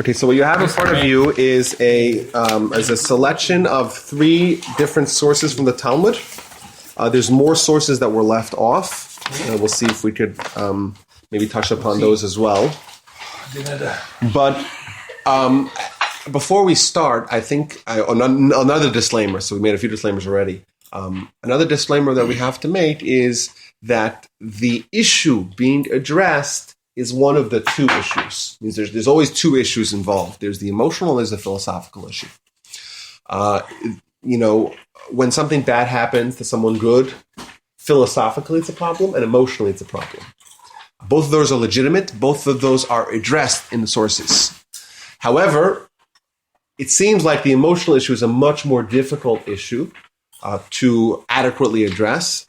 Okay, so what you have in front of you is a selection of 3 different sources from the Talmud. There's more sources that were left off. We'll see if we could maybe touch upon those as well. But before we start, I think another disclaimer. So we made a few disclaimers already. Another disclaimer that we have to make is that the issue being addressed is one of the 2 issues. It means there's always 2 issues involved. There's the emotional and there's the philosophical issue. When something bad happens to someone good, philosophically it's a problem and emotionally it's a problem. Both of those are legitimate. Both of those are addressed in the sources. However, it seems like the emotional issue is a much more difficult issue to adequately address.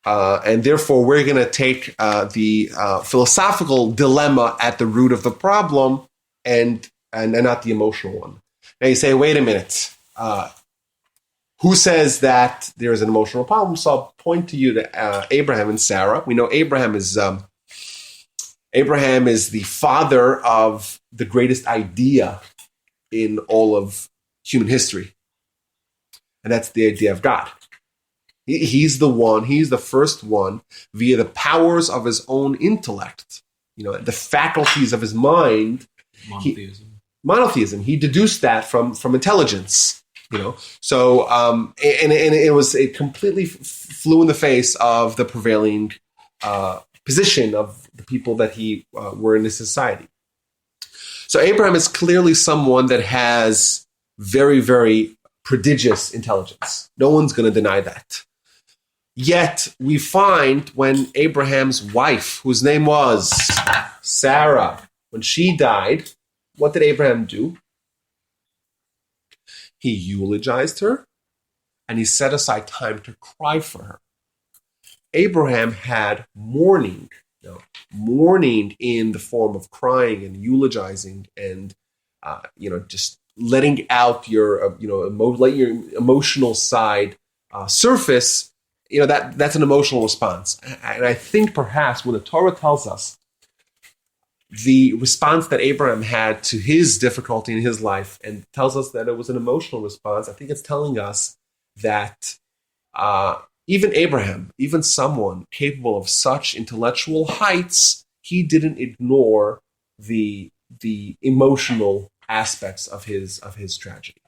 And therefore, we're going to take the philosophical dilemma at the root of the problem and not the emotional one. Now you say, wait a minute. Who says that there is an emotional problem? So I'll point to you to Abraham and Sarah. We know Abraham is the father of the greatest idea in all of human history. And that's the idea of God. He's the first one, via the powers of his own intellect, the faculties of his mind. Monotheism. He deduced that from intelligence, So, it completely flew in the face of the prevailing position of the people that he were in his society. So Abraham is clearly someone that has very, very prodigious intelligence. No one's going to deny that. Yet we find when Abraham's wife, whose name was Sarah, when she died, what did Abraham do? He eulogized her and he set aside time to cry for her. Abraham had mourning in the form of crying and eulogizing and just letting out your let your emotional side surface. That's an emotional response. And I think perhaps when the Torah tells us the response that Abraham had to his difficulty in his life and tells us that it was an emotional response, I think it's telling us that even Abraham, even someone capable of such intellectual heights, he didn't ignore the emotional aspects of his tragedy.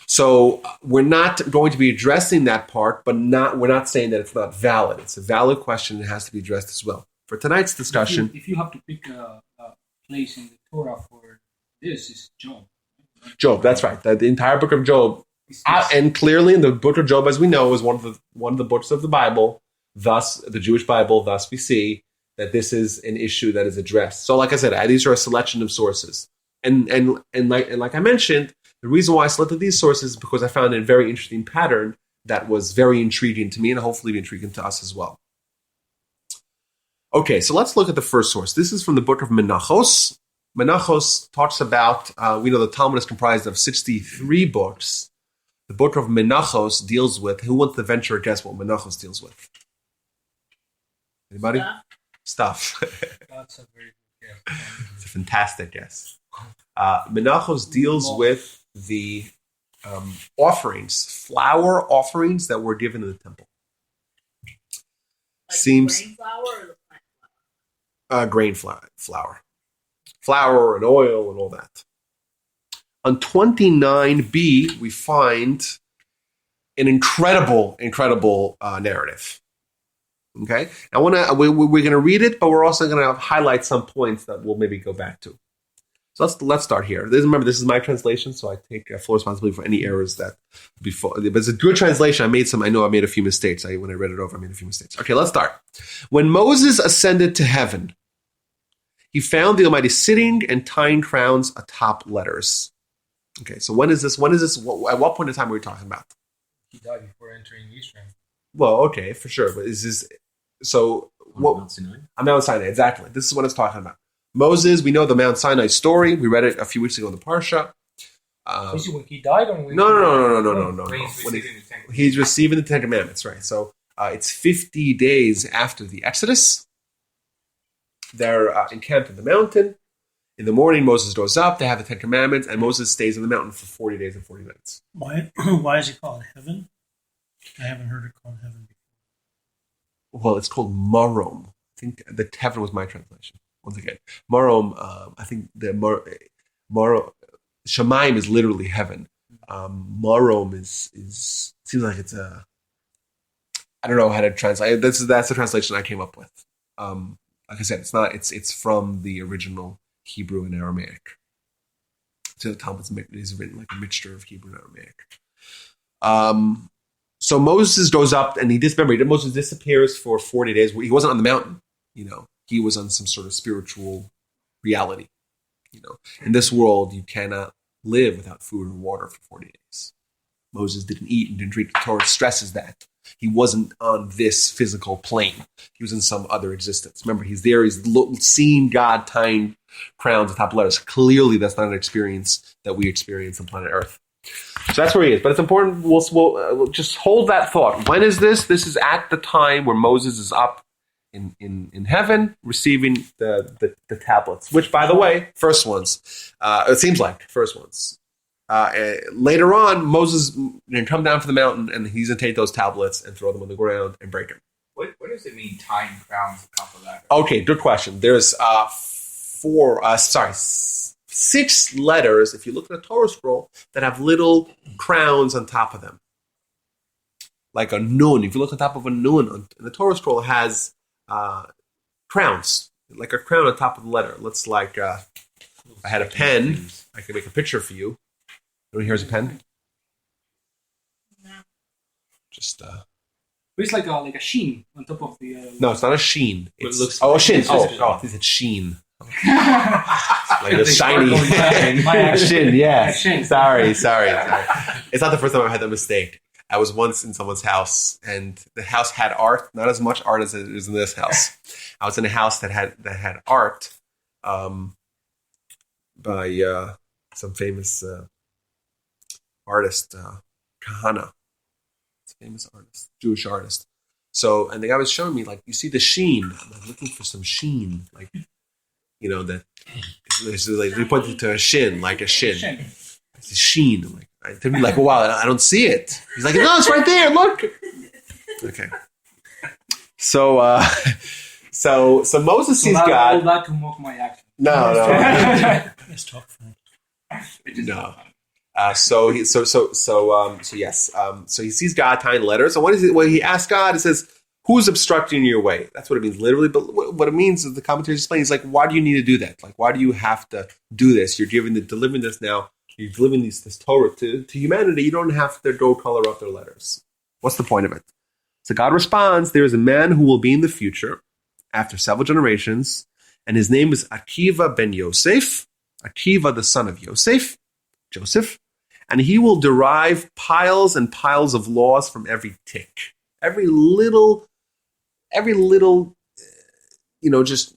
So we're not going to be addressing that part, but we're not saying that it's not valid. It's a valid question. It has to be addressed as well. For tonight's discussion... If you have to pick a place in the Torah for this, is Job. Job, that's right. The entire book of Job. And clearly in the book of Job, as we know, is one of the books of the Bible, thus the Jewish Bible. Thus we see that this is an issue that is addressed. So like I said, these are a selection of sources. And like I mentioned, the reason why I selected these sources is because I found a very interesting pattern that was very intriguing to me and hopefully intriguing to us as well. Okay, so let's look at the first source. This is from the book of Menachos. Menachos talks about, we know the Talmud is comprised of 63 books. The book of Menachos deals with, who wants to venture a guess what Menachos deals with? Anybody? Stuff. That's a very good guess. It's a fantastic guess. Menachos deals with the flour offerings that were given in the temple. Seems grain flour or the plant flour? Grain flour and oil and all that. On 29b, we find an incredible narrative. Okay, we're going to read it, but we're also going to highlight some points that we'll maybe go back to. So let's start here. Remember, this is my translation, so I take full responsibility for any errors that before. But it's a good translation. I know I made a few mistakes. When I read it over, I made a few mistakes. Okay, let's start. When Moses ascended to heaven, he found the Almighty sitting and tying crowns atop letters. Okay, so when is this? At what point in time are we talking about? He died before entering Israel. Well, okay, for sure. But is this so? Mount Sinai? On Mount Sinai, exactly. This is what it's talking about. Moses, we know the Mount Sinai story. We read it a few weeks ago in the Parsha. Is it when he died or when No. He's receiving receiving the Ten Commandments, right? So it's 50 days after the Exodus. They're encamped in the mountain. In the morning, Moses goes up. They have the 10 Commandments, and Moses stays on the mountain for 40 days and 40 nights. Why is it called heaven? I haven't heard it called heaven before. Well, it's called Marom. I think the heaven was my translation. Once again, Marom. I think the Marom. Shemaim is literally heaven. Marom is seems like it's a. I don't know how to translate. That's the translation I came up with. Like I said, it's not. It's from the original Hebrew and Aramaic. So the Talmud is written like a mixture of Hebrew and Aramaic. So Moses goes up and Moses disappears for 40 days. He wasn't on the mountain, He was on some sort of spiritual reality. In this world, you cannot live without food or water for 40 days. Moses didn't eat and didn't drink. The Torah stresses that. He wasn't on this physical plane. He was in some other existence. Remember, he's there. He's seeing God tying crowns on top of letters. Clearly, that's not an experience that we experience on planet Earth. So that's where he is. But it's important. We'll just hold that thought. When is this? This is at the time where Moses is up in heaven receiving the tablets, which, by the way, first ones. It seems like first ones. Later on, Moses can come down from the mountain and he's going to take those tablets and throw them on the ground and break them. What does it mean, tying crowns on top of that? Okay, good question. There's 6 letters, if you look at a Torah scroll, that have little crowns on top of them. Like a nun. If you look on top of a nun, in the Torah scroll, it has crowns, like a crown on top of the letter. It looks like I had a pen. I can make a picture for you. Anyone here's a pen? No. Just But it's like a sheen on top of the. no, it's not a sheen. It It's looks a like sheen. it's Oh, just- it's a sheen. Like Like a shiny My shin. Yeah. Shin. Sorry. It's not the first time I've had that mistake. I was once in someone's house, and the house had art. Not as much art as it is in this house. I was in a house that had art by some famous artist, Kahana. It's a famous artist, Jewish artist. So, and the guy was showing me, like, you see the sheen. I'm like, looking for some sheen, like, that. Like, we pointed to a shin, like a shin. Shin. It's a sheen. I'm like, to me, like, oh, wow, I don't see it. He's like, no, it's right there. Look. Okay. So Moses sees All God. that to mock my accent. No. Let's talk French. No. So yes. So he sees God tying letters. And when he asks God, it says, "Who's obstructing your way?" That's what it means literally. But what it means is the commentators explain. He's like, why do you need to do that? Like, why do you have to do this? You're delivering this now. You're delivering this Torah to humanity. You don't have to go color up their letters. What's the point of it? So God responds, there is a man who will be in the future after several generations, and his name is Akiva ben Yosef. Akiva, the son of Joseph, and he will derive piles and piles of laws from every tick, every little, just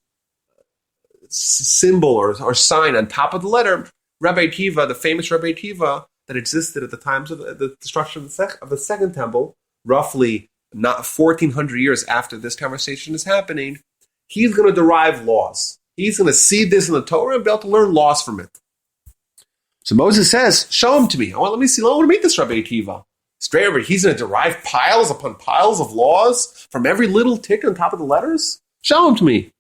symbol or sign on top of the letter. Rabbi Akiva, the famous Rabbi Akiva that existed at the times of the destruction of the Second Temple, roughly not 1,400 years after this conversation is happening, he's going to derive laws. He's going to see this in the Torah and be able to learn laws from it. So Moses says, show him to me. Let me see. I want to meet this Rabbi Akiva. Straight over, he's going to derive piles upon piles of laws from every little tick on top of the letters? Show him to me.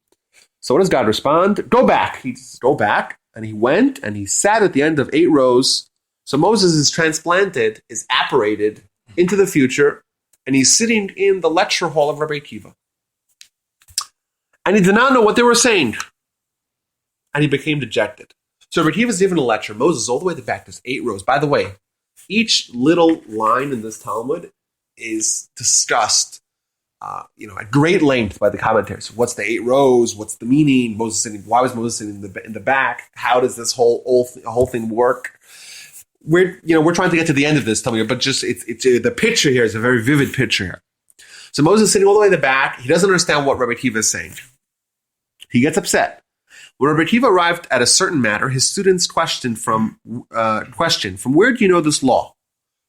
So what does God respond? Go back. He says, go back. And he went and he sat at the end of 8 rows. So Moses is transplanted, is apparated into the future, and he's sitting in the lecture hall of Rabbi Akiva. And he did not know what they were saying. And he became dejected. So Rabbi Akiva is giving a lecture. Moses is all the way at the back. There's 8 rows. By the way, each little line in this Talmud is discussed at great length by the commentators. What's the 8 rows? What's the meaning? Why was Moses sitting in the back? How does this whole thing work? We're trying to get to the end of this, but just it's the picture here is a very vivid picture here. So Moses is sitting all the way in the back. He doesn't understand what Rabbi Akiva is saying. He gets upset. When Rabbi Akiva arrived at a certain matter, his students questioned from where do you know this law?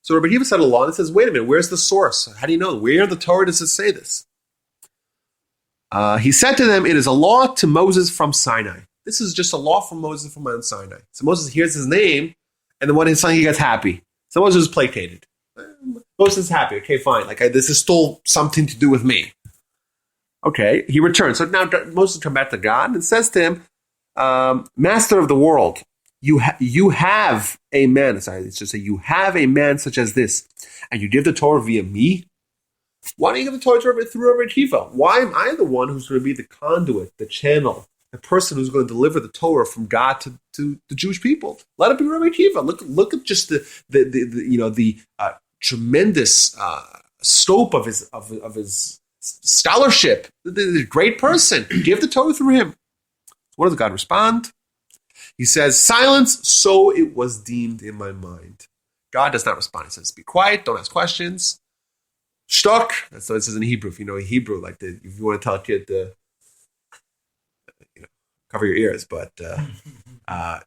So Rabbi Akiva said a law and says, wait a minute, where's the source? How do you know? Where in the Torah does it say this? He said to them, it is a law to Moses from Sinai. This is just a law from Moses from Mount Sinai. So Moses hears his name, and then when his son, he gets happy. So Moses is placated. Moses is happy. Okay, fine. This is still something to do with me. Okay, he returns. So now Moses comes back to God and says to him, Master of the world, you have a man. Sorry, it's just say you have a man such as this, and you give the Torah via me. Why don't you give the Torah through Rabbi Akiva? Why am I the one who's going to be the conduit, the channel, the person who's going to deliver the Torah from God to the Jewish people? Let it be Rabbi Akiva. Look at just the tremendous scope of his scholarship. The great person. Give the Torah through him. What does God respond? He says, silence, so it was deemed in my mind. God does not respond. He says, be quiet, don't ask questions. Shtok, that's what it says in Hebrew. If you know Hebrew, if you want to tell a kid to cover your ears, but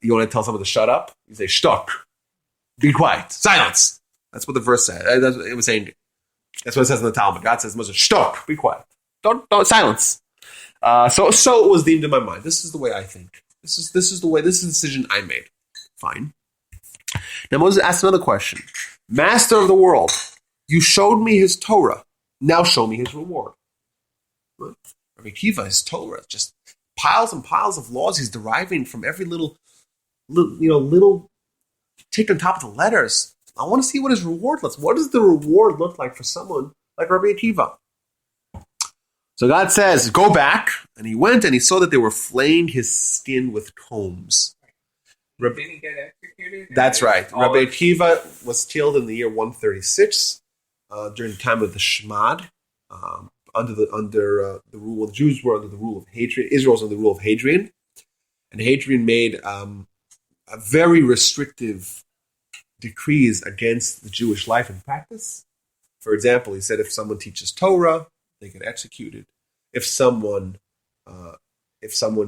you want to tell someone to shut up, you say shtok, be quiet, silence. That's what the verse said. It was saying. That's what it says in the Talmud. God says, Moses, shtok, be quiet, don't silence. So it was deemed in my mind. This is the way I think. This is the decision I made. Fine. Now Moses asked another question. Master of the world, you showed me his Torah. Now show me his reward. Rabbi Akiva, his Torah, just piles and piles of laws he's deriving from every little tick on top of the letters. I want to see what his reward looks. What does the reward look like for someone like Rabbi Akiva? So God says, go back. And he went and he saw that they were flaying his skin with combs. Didn't he get executed? That's right. Rabbi Akiva was killed in the year 136 during the time of the Shmad. Under the rule of the Jews were under the rule of Hadrian. Israel was under the rule of Hadrian. And Hadrian made a very restrictive decrees against the Jewish life and practice. For example, he said if someone teaches Torah, they get executed. If someone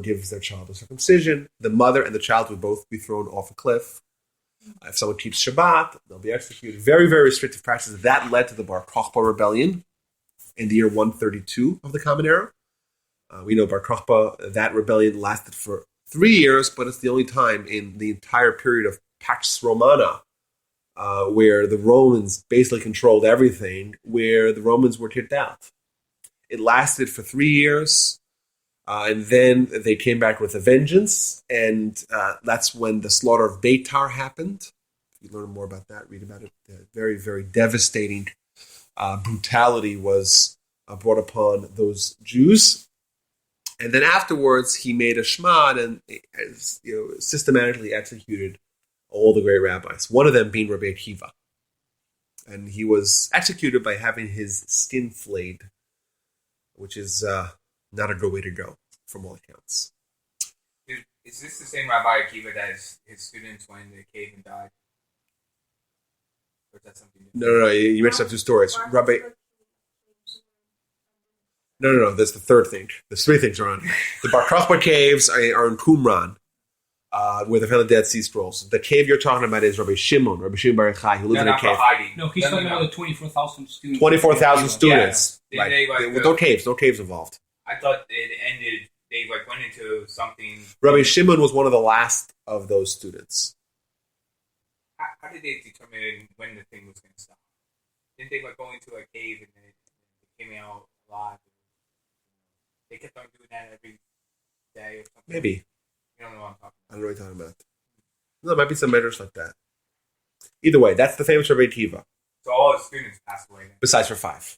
gives their child a circumcision, the mother and the child would both be thrown off a cliff. If someone keeps Shabbat, they'll be executed. Very, very restrictive practices. That led to the Bar Kokhba rebellion in the year 132 of the Common Era. We know Bar Kokhba, that rebellion lasted for 3 years, but it's the only time in the entire period of Pax Romana where the Romans basically controlled everything, where the Romans were kicked out. It lasted for 3 years, and then they came back with a vengeance, and that's when the slaughter of Beitar happened. If you learn more about that, read about it. Very, very devastating brutality was brought upon those Jews. And then afterwards, he made a shmad and systematically executed all the great rabbis, one of them being Rabbi Akiva. And he was executed by having his skin flayed, which is not a good way to go, from all accounts. Is this the same Rabbi Akiva that his students went in the cave and died? Or is that something different? No, you mixed up two stories. No, that's the third thing. There's three things around here. The Bar Kokhba caves are in Qumran, where they found the Dead Sea Scrolls. The cave you're talking about is Rabbi Shimon Bar Yochai, who lived in a cave. No, he's talking about the 24,000 students. 24,000 students. Yeah. Right. No caves involved. I thought it ended, they went into something. Rabbi Shimon was one of the last of those students. How did they determine when the thing was going to stop? Didn't they go into a cave and then it came out alive? They kept on doing that every day or something. Maybe. You don't know what I'm talking about. I don't know what you're talking about. No, there might be some measures like that. Either way, that's the famous Rabbi Akiva. So all his students passed away then. Besides for 5.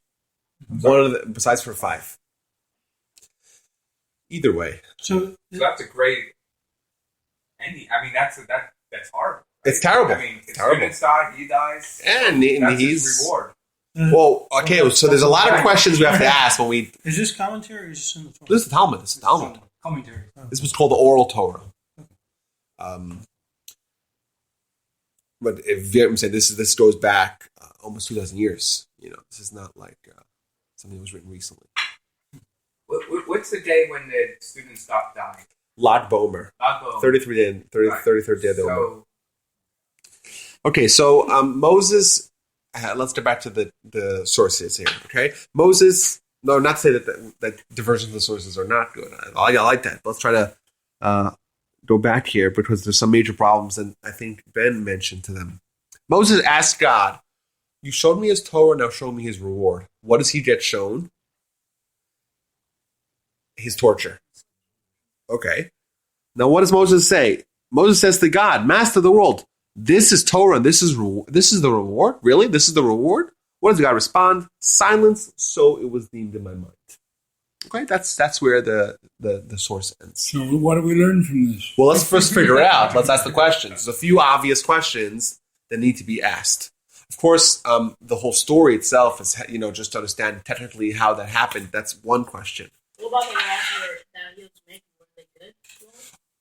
Besides for 5. Either way. So that's a great ending. I mean, that's horrible. Right? It's terrible. I mean, his terrible. students die, he dies. And that's he's his reward. Well, okay, so there's a lot of questions we have to ask when we... Is this commentary or is this in the Torah? This is the Talmud. This is the Talmud. Commentary. This was called the Oral Torah. But if I'm saying this goes back almost 2,000 years. This is not like something that was written recently. What's the day when the students stopped dying? Lag BaOmer. 33rd day of the Omer. Okay, so Moses... let's get back to the sources here, okay? Moses... No, not to say that diversions of the sources are not good. I like that. Let's try to go back here because there's some major problems, and I think Ben mentioned to them. Moses asked God, "You showed me his Torah, now show me his reward." What does he get shown? His torture. Okay. Now, what does Moses say? Moses says to God, "Master of the world, this is Torah. This is the reward. Really, this is the reward." What does God respond? Silence. So it was deemed in my mind. Okay, that's where the source ends. So what do we learn from this? Well, let's first figure out. Let's ask the questions. There's a few obvious questions that need to be asked. Of course, the whole story itself is, just to understand technically how that happened. That's one question. What about the laws that he was making? Were they good?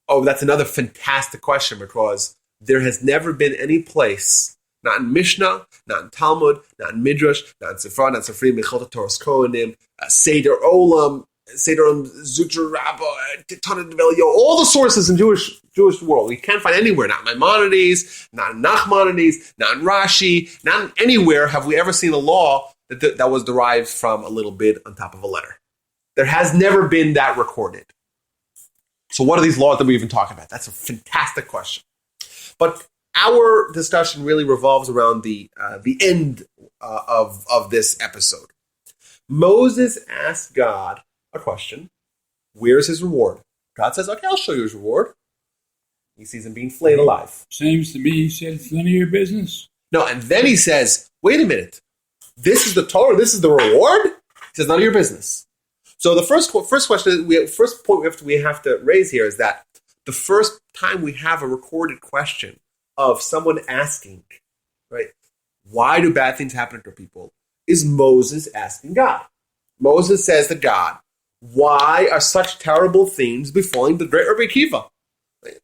Oh, that's another fantastic question because there has never been any place, not in Mishnah, not in Talmud, not in Midrash, not in Sifra, not in Sifri, Mechilta Torah's Kohanim, Seder Olam, Seder Zutra Rabbah, Titana Develio, all the sources in Jewish world. We can't find anywhere, not in Maimonides, not in Nachmanides, not in Rashi, not in anywhere have we ever seen a law that was derived from a little bit on top of a letter. There has never been that recorded. So what are these laws that we even talk about? That's a fantastic question. But our discussion really revolves around the end of this episode. Moses asked God a question. Where's his reward? God says, "Okay, I'll show you his reward." He sees him being flayed alive. Seems to me he said it's none of your business. No, and then he says, "Wait a minute. This is the Torah. This is the reward." He says, "None of your business." So the first question, first point we have to raise here is that the first time we have a recorded question of someone asking, right, why do bad things happen to people, is Moses asking God. Moses says to God, "Why are such terrible things befalling the great Rabbi Akiva?"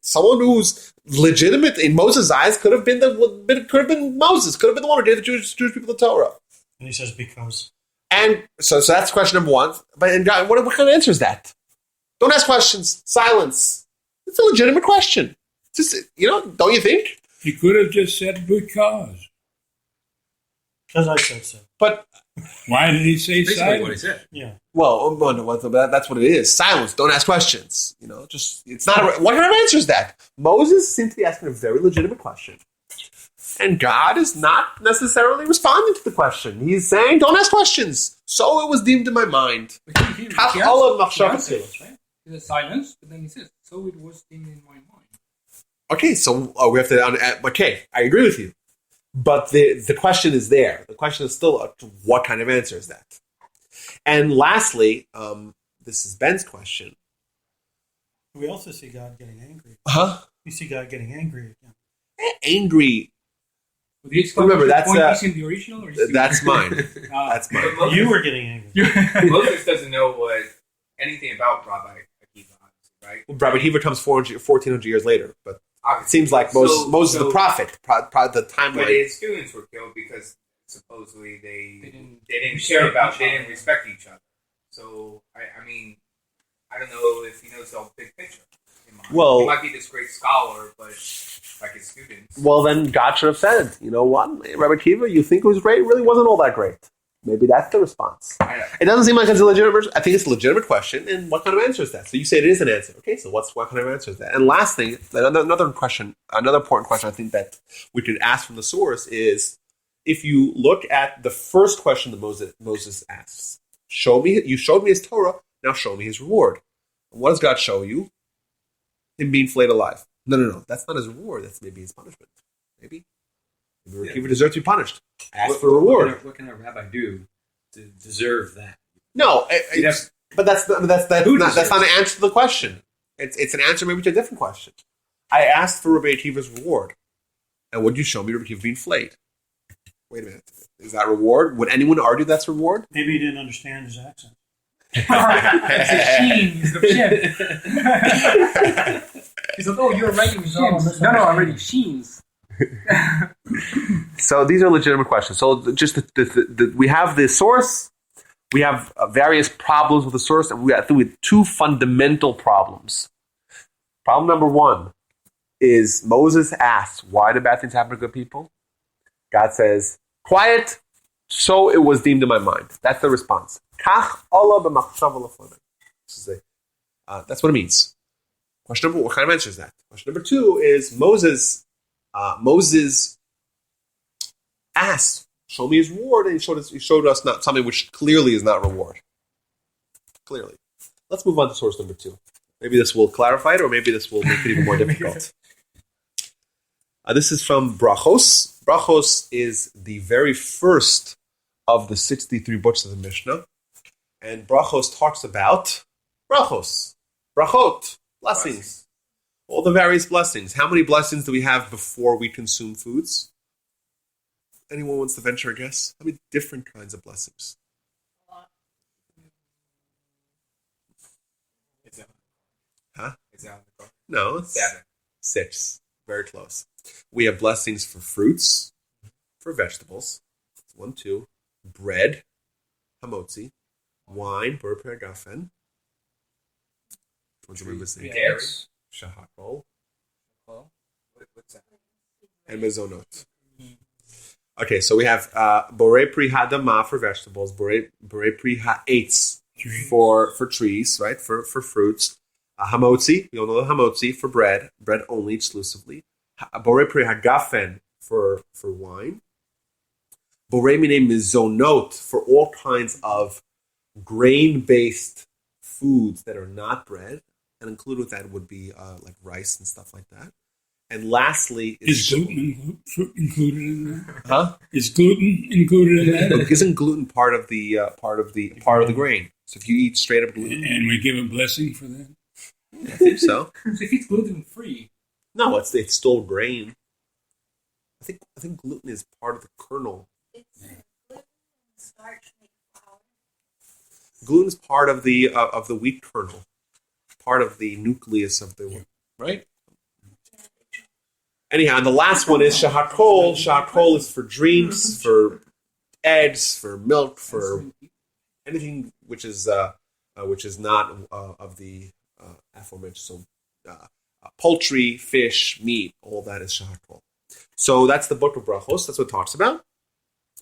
Someone who's legitimate in Moses' eyes could have been Moses, could have been the one who gave the Jewish people the Torah. And he says, because. And so that's question number one. But God, what kind of answer is that? Don't ask questions. Silence. It's a legitimate question. Just, don't you think? He could have just said because. Because I said so. But Why did he say Basically silence? what he said. Yeah. that's what it is. Silence. Don't ask questions. It's not. What kind of answer is that? Moses seems to be asking a very legitimate question. And God is not necessarily responding to the question. He's saying, "Don't ask questions." So it was deemed in my mind. But he answers, right? He says silence, but then he says, "So it was in my mind." Okay, so we have to. Okay, I agree with you, but the question is there. The question is still, what kind of answer is that? And lastly, this is Ben's question. We also see God getting angry. Huh? We see God getting angry again. Angry. Remember, that's in the original. Or that's mine. That's mine. But You were getting angry. Moses doesn't know anything about Rabbi Akiva, right? Well, Rabbi Akiva comes 1,400 years later, but it seems like Moses is the prophet. The But timeline. his students were killed because supposedly they didn't care about, they didn't respect each other. So I mean, I don't know if he knows the whole big picture. Well, he might be this great scholar, but like his students. Well, then God should have said, "You know what, Rabbi Akiva, you think it was great? It really wasn't all that great." Maybe that's the response. It doesn't seem like it's a legitimate. I think it's a legitimate question. And what kind of answer is that? So you say it is an answer. Okay, so what kind of answer is that? And last thing, another question, another important question I think that we could ask from the source is, if you look at the first question that Moses asks, you showed me his Torah, now show me his reward. And what does God show you? Him being flayed alive. No. That's not his reward. That's maybe his punishment. Maybe Akiva deserves to be punished. Ask for a reward. What can a rabbi do to deserve that? No, but that's not an answer to the question. It's an answer maybe to a different question. I asked for Rabbi Akiva's reward, and would you show me Rabbi Akiva being flayed? Wait a minute, is that reward? Would anyone argue that's reward? Maybe he didn't understand his accent. It's a sheen. It's the shin. He said, "Oh, you're writing shins." No, already sheens. So these are legitimate questions. So just we have the source, we have various problems with the source, and we have two fundamental problems. Problem number one is Moses asks, "Why do bad things happen to good people?" God says, "Quiet." So it was deemed in my mind. That's the response. That's what it means. Question number, what kind of answer is that? Question number 2 is Moses asked, show me his reward, and he showed us not something which clearly is not reward. Clearly. Let's move on to source number 2. Maybe this will clarify it, or maybe this will make it even more difficult. This is from Brachos. Brachos is the very first of the 63 books of the Mishnah. And Brachos talks about Brachos, Brachot, blessings. All the various blessings. How many blessings do we have before we consume foods? Anyone wants to venture a guess? How many different kinds of blessings? Huh? No, it's 7. 6. Very close. We have blessings for fruits, for vegetables. 1, 2. Bread, hamotzi. Wine, ber gafen. What's the remember saying? Dairy. Shahakol. What's that? And mezonot. Okay, so we have borei pri hadama for vegetables, borei pri ha'etz for trees, right? For fruits. Hamotzi, we all know the hamotzi for bread only exclusively. Borei pri hagafen for wine. Borei mine mezonot for all kinds of grain-based foods that are not bread, and included with that would be like rice and stuff like that. And lastly, Is gluten included in that? huh? Is gluten included in that? Isn't gluten part of the grain? So if you eat straight up gluten, And we give a blessing for that? I think so. So if it's gluten free, No, it's still grain. I think gluten is part of the kernel. It's gluten, starch, make flour. Gluten is part of the wheat kernel, part of the nucleus of the right. Anyhow, and the last one is shahakol. Shahakol is for drinks, for eggs, for milk, for anything which is not of the aforementioned. So, poultry, fish, meat, all that is shahakol. So that's the book of Brachos. That's what it talks about.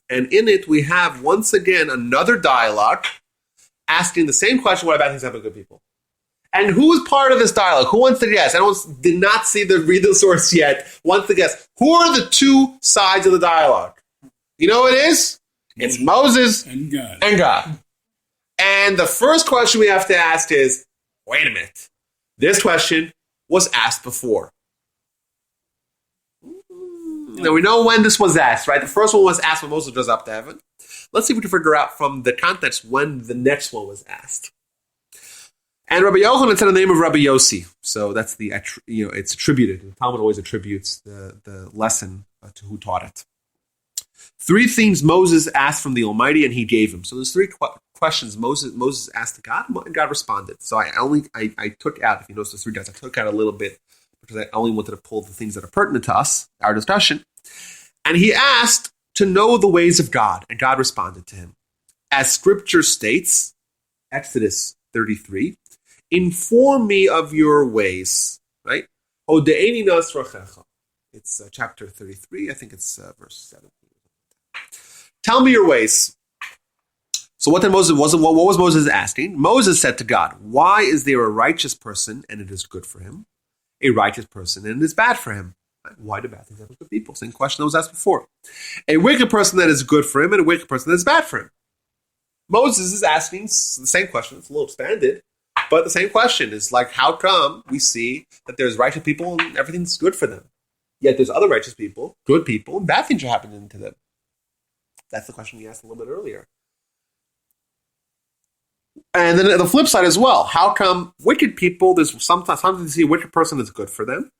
And in it, we have once again another dialogue asking the same question: what about things happen to good people? And who's part of this dialogue? Who wants to guess? Anyone did not read the source yet. Wants to guess? Who are the two sides of the dialogue? You know what it is? It's Moses And God. and God. And the first question we have to ask is, wait a minute. This question was asked before. Now we know when this was asked, right? The first one was asked when Moses goes up to heaven. Let's see if we can figure out from the context when the next one was asked. And Rabbi Yochanan said the name of Rabbi Yossi. So that's it's attributed. The Talmud always attributes the lesson to who taught it. 3 things Moses asked from the Almighty, and He gave him. So there's 3 questions Moses asked to God, and God responded. So I took out, if you notice the 3 guys, I took out a little bit because I only wanted to pull the things that are pertinent to us, our discussion. And he asked to know the ways of God, and God responded to him. As Scripture states, Exodus 33, inform me of your ways, right? Hode'eni nasrachecha. It's chapter 33, I think it's verse 7. Tell me your ways. So what was Moses asking? Moses said to God, why is there a righteous person and it is good for him? A righteous person and it is bad for him? Why do bad things happen to people? Same question that was asked before. A wicked person that is good for him and a wicked person that is bad for him. Moses is asking the same question. It's a little expanded, but the same question is like, how come we see that there's righteous people and everything's good for them? Yet there's other righteous people, good people, and bad things are happening to them. That's the question we asked a little bit earlier. And then the flip side as well. How come wicked people, there's sometimes you see a wicked person that's good for them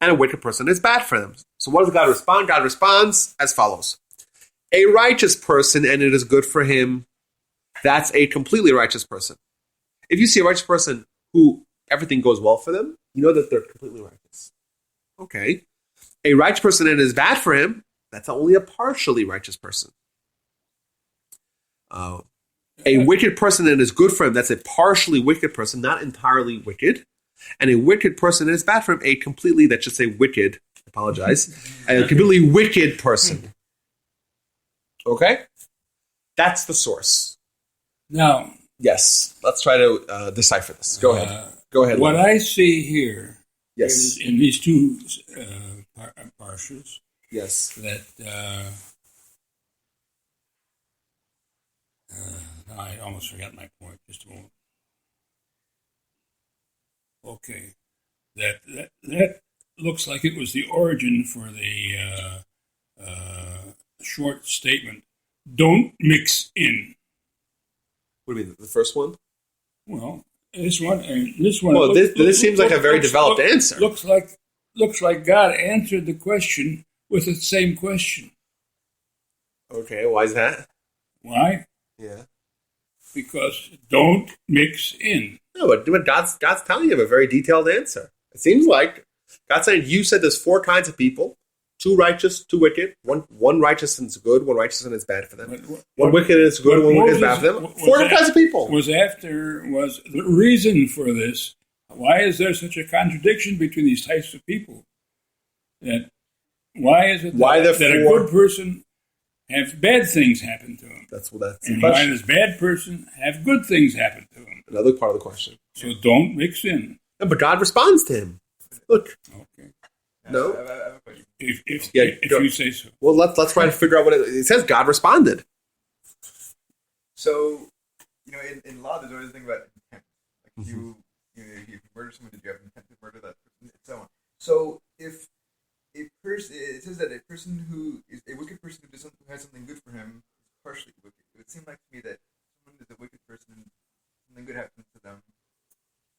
and a wicked person is bad for them. So what does God respond? God responds as follows. A righteous person and it is good for him, that's a completely righteous person. If you see a righteous person who everything goes well for them, you know that they're completely righteous. Okay. A righteous person and it is bad for him, that's only a partially righteous person. A wicked person and is good for him, that's a partially wicked person, not entirely wicked. And a wicked person and is bad for him, a completely, that should say wicked, I apologize, a completely wicked person. Okay? That's the source. Now, Yes. Let's try to decipher this. Go ahead. Go ahead. What Larry. I see here Yes. is in these two parshas Yes. that I almost forgot my point. Just a moment. Okay, that looks like it was the origin for the short statement. Don't mix in. What do you mean? The first one? Well, this one and this one. Well, this seems like a very developed answer. Looks like God answered the question with the same question. Okay, why is that? Why? Yeah. Because don't mix in. No, but God's telling you a very detailed answer. It seems like God's saying you said there's 4 kinds of people: 2 righteous, 2 wicked. One righteous and is good, 1 righteous and is bad for them. One wicked and is good, 1 wicked is bad for them. 4 different kinds of people. Was the reason for this? Why is there such a contradiction between these types of people? Why is it that a good person have bad things happen to him? That's and the why question. does bad person have good things happen to him? Another part of the question. So don't mix in. No, but God responds to him. Look. Okay. No. I have a question. If go. you say so. Well, let's try to figure out what it says. God responded. So, in law, there's always a thing about intent. Like if you murder someone, did you have intent to murder that person, and so on. So, if a person, it says that a person who is a wicked person who has something good for him is partially wicked. It would seem like to me that someone is a wicked person and something good happens to them,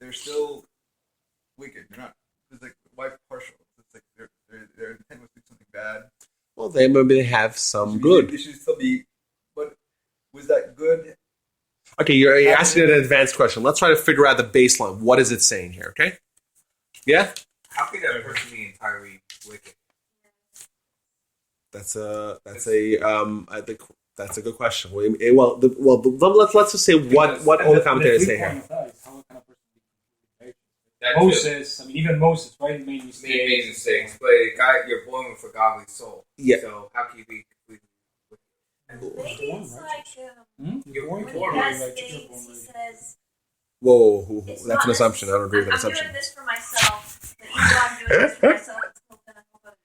they're still wicked. They're not. It's like why partial? It's like their intent was to do something bad. Well, maybe they have some good. They should still be. But was that good? Okay, you're asking an advanced question. Let's try to figure out the baseline. What is it saying here? Okay. Yeah. How could that person be entirely wicked? I think that's a good question. Let's just say what all the commentators say here. Moses, even Moses, right? Made Made mistakes. mistakes, but God, you're born for godly soul. Yeah. So how can you be completely wicked? Maybe it's like You're when born he does righteous. things, he says, Whoa, it's that's an not assumption. I don't agree with that I'm assumption. doing this for myself, but even though I'm doing this for myself, it's still going to help other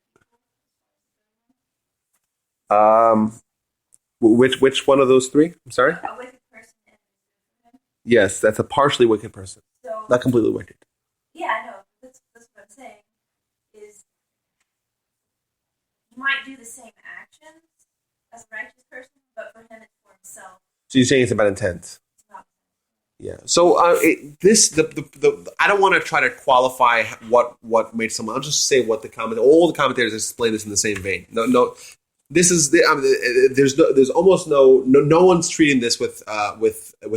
people. Which one of those 3? I'm sorry. A wicked person and Yes, that's a partially wicked person, so not completely wicked. yeah, I know. That's what I'm saying. Is he might do the same actions as a righteous person, but for him it's for himself. So you're saying it's about intent. It's not. Yeah. So I don't want to try to qualify what made someone. I'll just say what all the commentators explain this in the same vein. No. This is there's almost no one's treating this with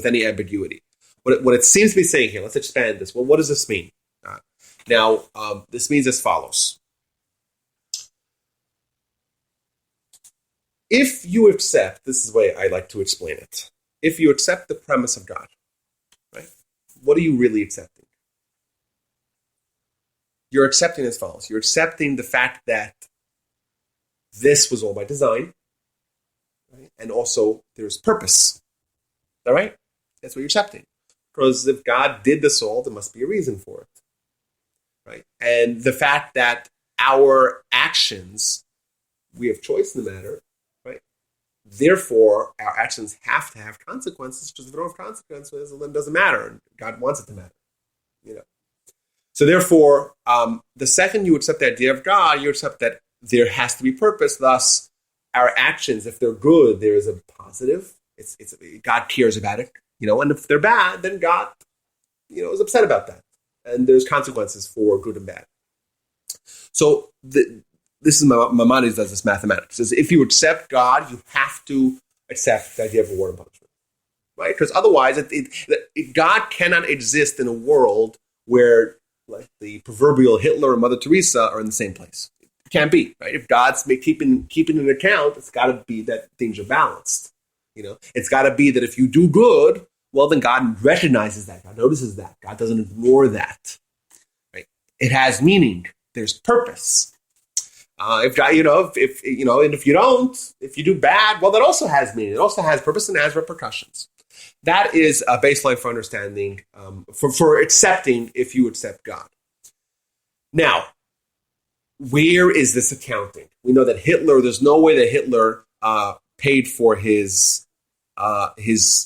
any ambiguity. What it seems to be saying here. Let's expand this. Well, what does this mean? Now, this means as follows. If you accept, this is the way I like to explain it. If you accept the premise of God, right? What are you really accepting? You're accepting as follows. You're accepting the fact that this was all by design, right? And also there's purpose. All right? That's what you're accepting. Because if God did this all, there must be a reason for it. Right? And the fact that our actions, we have choice in the matter, right? Therefore, our actions have to have consequences, because if they don't have consequences, then it doesn't matter. God wants it to matter. So therefore, the second you accept the idea of God, you accept that there has to be purpose. Thus, our actions, if they're good, there is a positive. It's God cares about it, and if they're bad, then God, is upset about that. And there's consequences for good and bad. So this is Maimonides does this mathematics. Says if you accept God, you have to accept the idea of reward and punishment, right? Because otherwise, God cannot exist in a world where, like, the proverbial Hitler and Mother Teresa are in the same place. It can't be, right? If God's keeping an account, it's got to be that things are balanced. It's got to be that if you do good, well, then God recognizes that. God notices that. God doesn't ignore that. Right? It has meaning. There's purpose. If God, if you don't, if you do bad, well, that also has meaning. It also has purpose and has repercussions. That is a baseline for understanding, for accepting if you accept God. Now, where is this accounting? We know that Hitler, there's no way that Hitler paid for his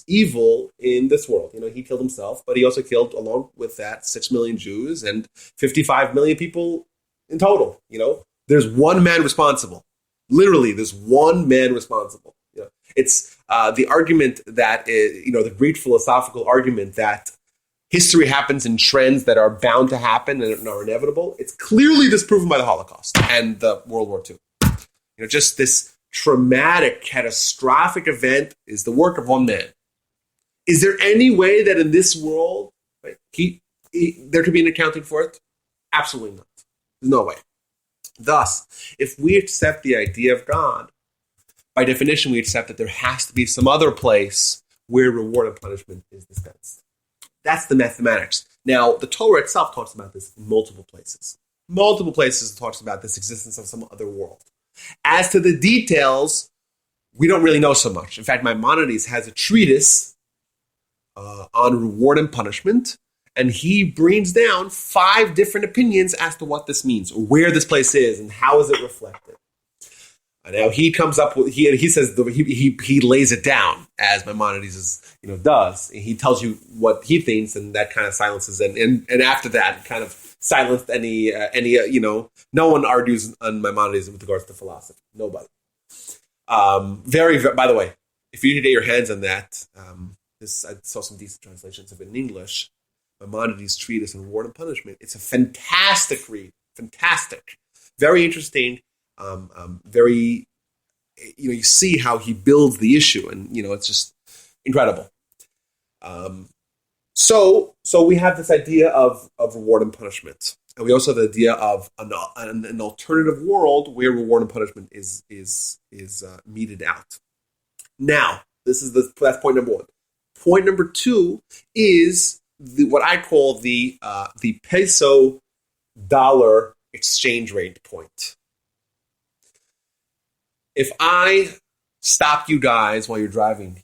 evil in this world. He killed himself, but he also killed, along with that, 6 million Jews and 55 million people in total. There's one man responsible. Literally, there's one man responsible. It's the argument that the Greek philosophical argument that history happens in trends that are bound to happen and are inevitable. It's clearly disproven by the Holocaust and the World War II. Just this traumatic, catastrophic event is the work of one man. Is there any way that in this world, right, there could be an accounting for it? Absolutely not. There's no way. Thus, if we accept the idea of God, by definition, we accept that there has to be some other place where reward and punishment is dispensed. That's the mathematics. Now, the Torah itself talks about this in multiple places. Multiple places it talks about this existence of some other world. As to the details, we don't really know so much. In fact, Maimonides has a treatise on reward and punishment, and he brings down 5 different opinions as to what this means, or where this place is, and how is it reflected. And now he comes up with he says he lays it down as Maimonides does. He tells you what he thinks, and that kind of silences. And after that, kind of silenced any no one argues on Maimonides with regards to philosophy. Nobody. By the way, if you can get your hands on that, I saw some decent translations of it in English. Maimonides' treatise on reward and punishment. It's a fantastic read. Fantastic. Very interesting. Very, you see how he builds the issue, and it's just incredible. So we have this idea of reward and punishment, and we also have the idea of an alternative world where reward and punishment is meted out. Now, that's point number 1. Point number 2 is what I call the peso dollar exchange rate point. If I stop you guys while you're driving,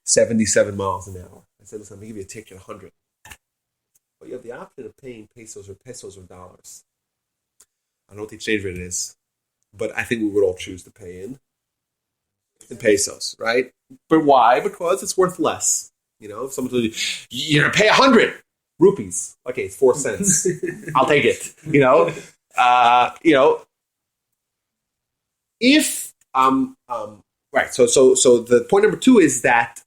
77 miles an hour, I say, listen, I'm going to give you a ticket, 100. But you have the option of paying pesos or dollars. I don't know what the exchange rate is, but I think we would all choose to pay in pesos, right? But why? Because it's worth less. If someone told you, you're going to pay 100 rupees. Okay, it's 4 cents. I'll take it. If right. So the point number 2 is that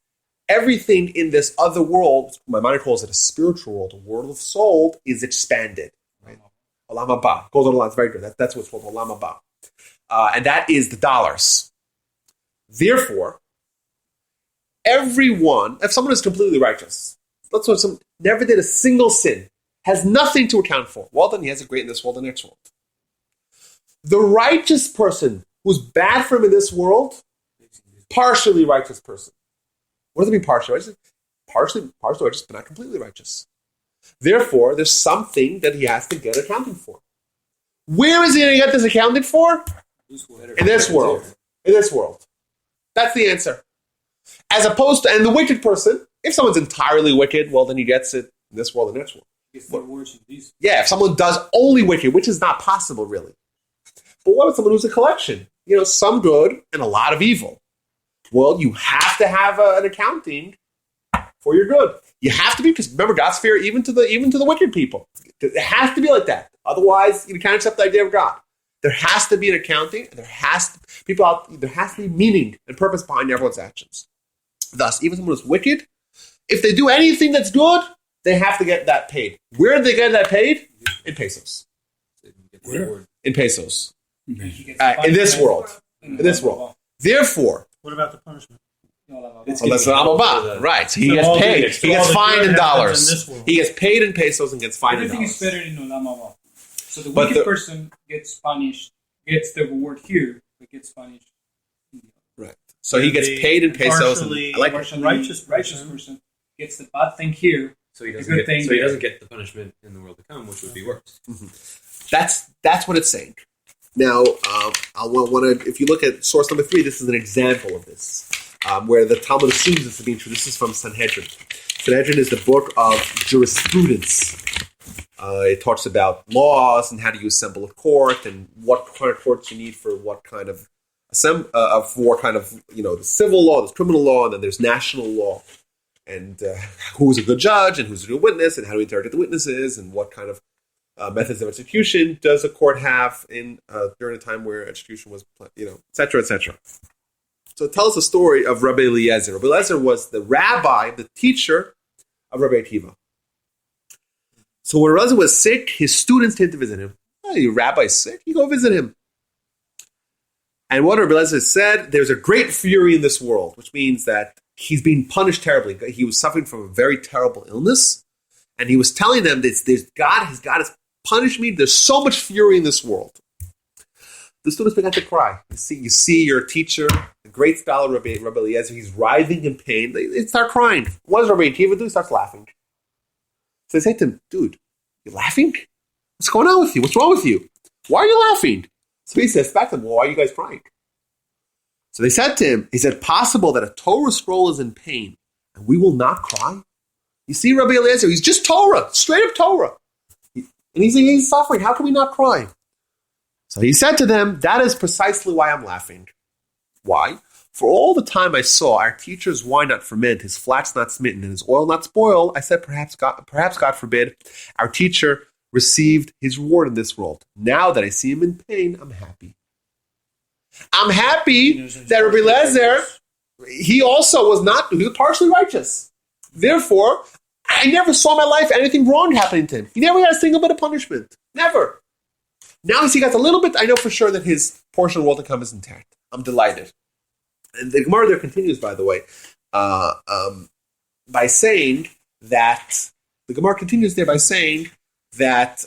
everything in this other world, my mind calls it a spiritual world, a world of soul, is expanded. Right? Olam haba. Goes on the line. It's very good. That's what's called Olam haba. And that is the dollars. Therefore, everyone, if someone is completely righteous, let's say someone never did a single sin, has nothing to account for, well, then he has a great in this world and next world. The righteous person who's bad for him in this world, partially righteous person. What does it mean partially righteous? Partially righteous, but not completely righteous. Therefore, there's something that he has to get accounted for. Where is he going to get this accounted for? In this world. In this world. That's the answer. As opposed to, and the wicked person, if someone's entirely wicked, well, then he gets it in this world and next world. Yeah, if someone does only wicked, which is not possible, really. But what about someone who's a collection? Some good and a lot of evil. Well, you have to have an accounting for your good. You have to be, because remember, God's fair even to the wicked people. It has to be like that. Otherwise, you can't accept the idea of God. There has to be an accounting. There has to be meaning and purpose behind everyone's actions. Thus, even someone who's wicked, if they do anything that's good, they have to get that paid. Where do they get that paid? In pesos. Where? In pesos. In this world. In this world. Therefore, What about the punishment? that's Olam haba. Right. So he gets paid. He gets fined in dollars. He gets paid in pesos and gets fined in Everything dollars. is better in Olam haba. So the wicked person gets punished, gets the reward here, but gets punished. Right. So he gets paid in pesos. Partially Partially righteous person gets the bad thing here. So he The doesn't good get. thing So he there. doesn't get the punishment in the world to come, which would be worse. That's what it's saying. Now, if you look at source number 3, this is an example of this. where the Talmud assumes this to be true. This is from Sanhedrin. Sanhedrin is the book of jurisprudence. It talks about laws and how do you assemble a court and what kind of courts you need for what kind of the civil law, there's criminal law, and then there's national law, and who's a good judge and who's a good witness and how to interrogate the witnesses and what kind of methods of execution does a court have in during a time where execution was, et cetera, et cetera. So it tells the story of Rabbi Eliezer. Rabbi Eliezer was the rabbi, the teacher of Rabbi Akiva. So when Rabbi Eliezer was sick, his students came to visit him. Oh, your rabbi's sick? You go visit him. And what Rabbi Eliezer said, there's a great fury in this world, which means that he's being punished terribly. He was suffering from a very terrible illness, and he was telling them that his God has punished me. There's so much fury in this world. The students began to cry. You see your teacher, the great scholar Rabbi Eliezer, he's writhing in pain. They start crying. What does Rabbi Akiva do? He starts laughing. So they say to him, dude, you're laughing? What's going on with you? What's wrong with you? Why are you laughing? So he says back to them, well, why are you guys crying? So they said to him, is it possible that a Torah scroll is in pain and we will not cry? You see Rabbi Eliezer, he's just Torah, straight up Torah. And he's suffering. How can we not cry? So he said to them, that is precisely why I'm laughing. Why? For all the time I saw our teacher's wine not ferment, his flax not smitten, and his oil not spoil, I said, perhaps God forbid, our teacher received his reward in this world. Now that I see him in pain, I'm happy. I'm happy that Rabbi Eliezer, he also was partially righteous. Therefore, I never saw in my life anything wrong happening to him. He never got a single bit of punishment. Never. Now he got a little bit, I know for sure that his portion of the world to come is intact. I'm delighted. And the Gemara there continues, by the way, by saying that, the Gemara continues there by saying that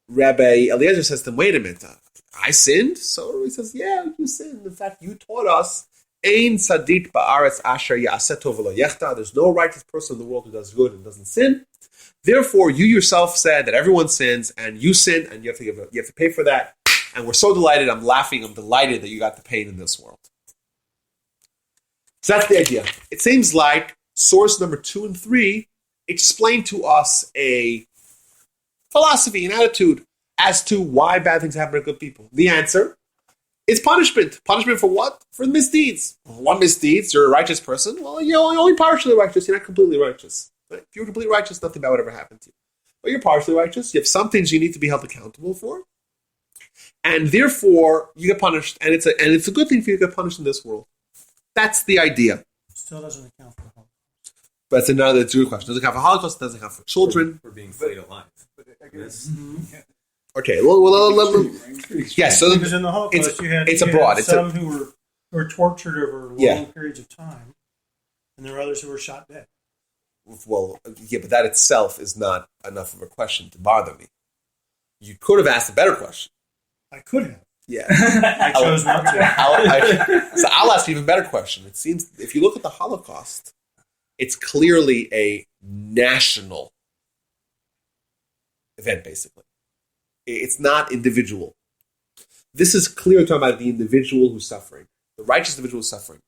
Rabbi Eliezer says to him, wait a minute, I sinned? So he says, yeah, you sinned. In fact, you taught us, Ein tzaddik ba'aretz asher ya'aseh tov v'lo yechta. There's no righteous person in the world who does good and doesn't sin. Therefore, you yourself said that everyone sins, and you sin, and you have to pay for that. And we're so delighted, I'm laughing, I'm delighted that you got the pain in this world. So that's the idea. It seems like source number 2 and 3 explain to us a philosophy, an attitude as to why bad things happen to good people. The answer is punishment. Punishment for what? For misdeeds. What misdeeds? You're a righteous person. Well, you're only partially righteous. You're not completely righteous. Right? If you're completely righteous, nothing bad would ever happen to you. But you're partially righteous. You have some things you need to be held accountable for. And therefore, you get punished. And it's a good thing for you to get punished in this world. That's the idea. Still doesn't account for the Holocaust. But it's a good question. Doesn't account for Holocaust, doesn't account for children. For being flayed alive. Okay, yes. So because in the Holocaust, you had some who were tortured over long periods of time, and there were others who were shot dead. Well, yeah, but that itself is not enough of a question to bother me. You could have asked a better question. I could have. Yeah. I chose not to. So I'll ask you an even better question. It seems, if you look at the Holocaust, it's clearly a national event, basically. It's not individual. This is clearly talking about the individual who's suffering, the righteous individual who's suffering.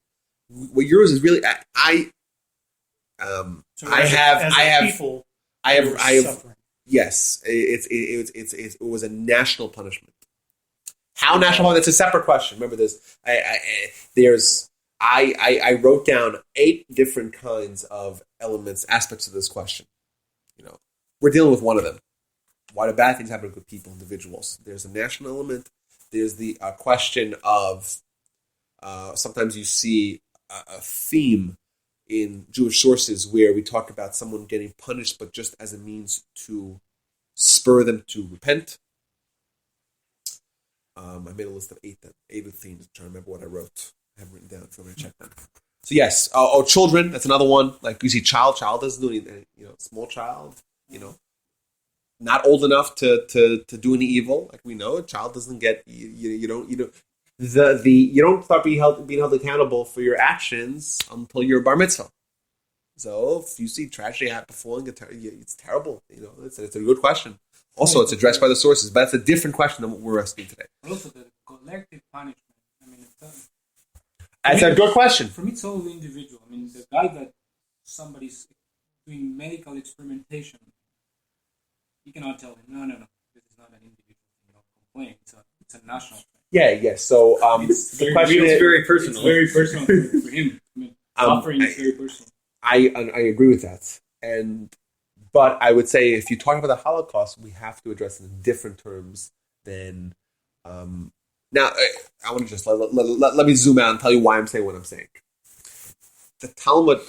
What yours is really, I have suffering. Yes, it was a national punishment. How national punishment? That's a separate question. Remember this. I wrote down 8 different kinds of elements, aspects of this question. We're dealing with one of them. Why do bad things happen to good people, individuals? There's a national element. There's the question of sometimes you see a theme in Jewish sources where we talk about someone getting punished, but just as a means to spur them to repent. I made a list of 8 themes. I'm trying to remember what I wrote. I haven't written down, so I'm going to check them. So yes, children. That's another one. Like you see, child doesn't do anything. Small child. Not old enough to do any evil. Like we know, a child doesn't get. You don't start being held accountable for your actions until you're bar mitzvah. So if you see tragedy befalling, it's terrible. It's a good question. Also, it's addressed by the sources, but that's a different question than what we're asking today. Also, the collective punishment. That's a good question. For me, it's all individual. I mean, the guy that somebody's doing medical experimentation, you cannot tell him, no, this is not an individual thing. Don't complain. It's a national thing. Yeah. So It's the question is very personal. It's very personal for him. I mean, suffering is very personal. I agree with that, but I would say if you talk about the Holocaust, we have to address it in different terms than. Now, I want to just let me zoom out and tell you why I'm saying what I'm saying. The Talmud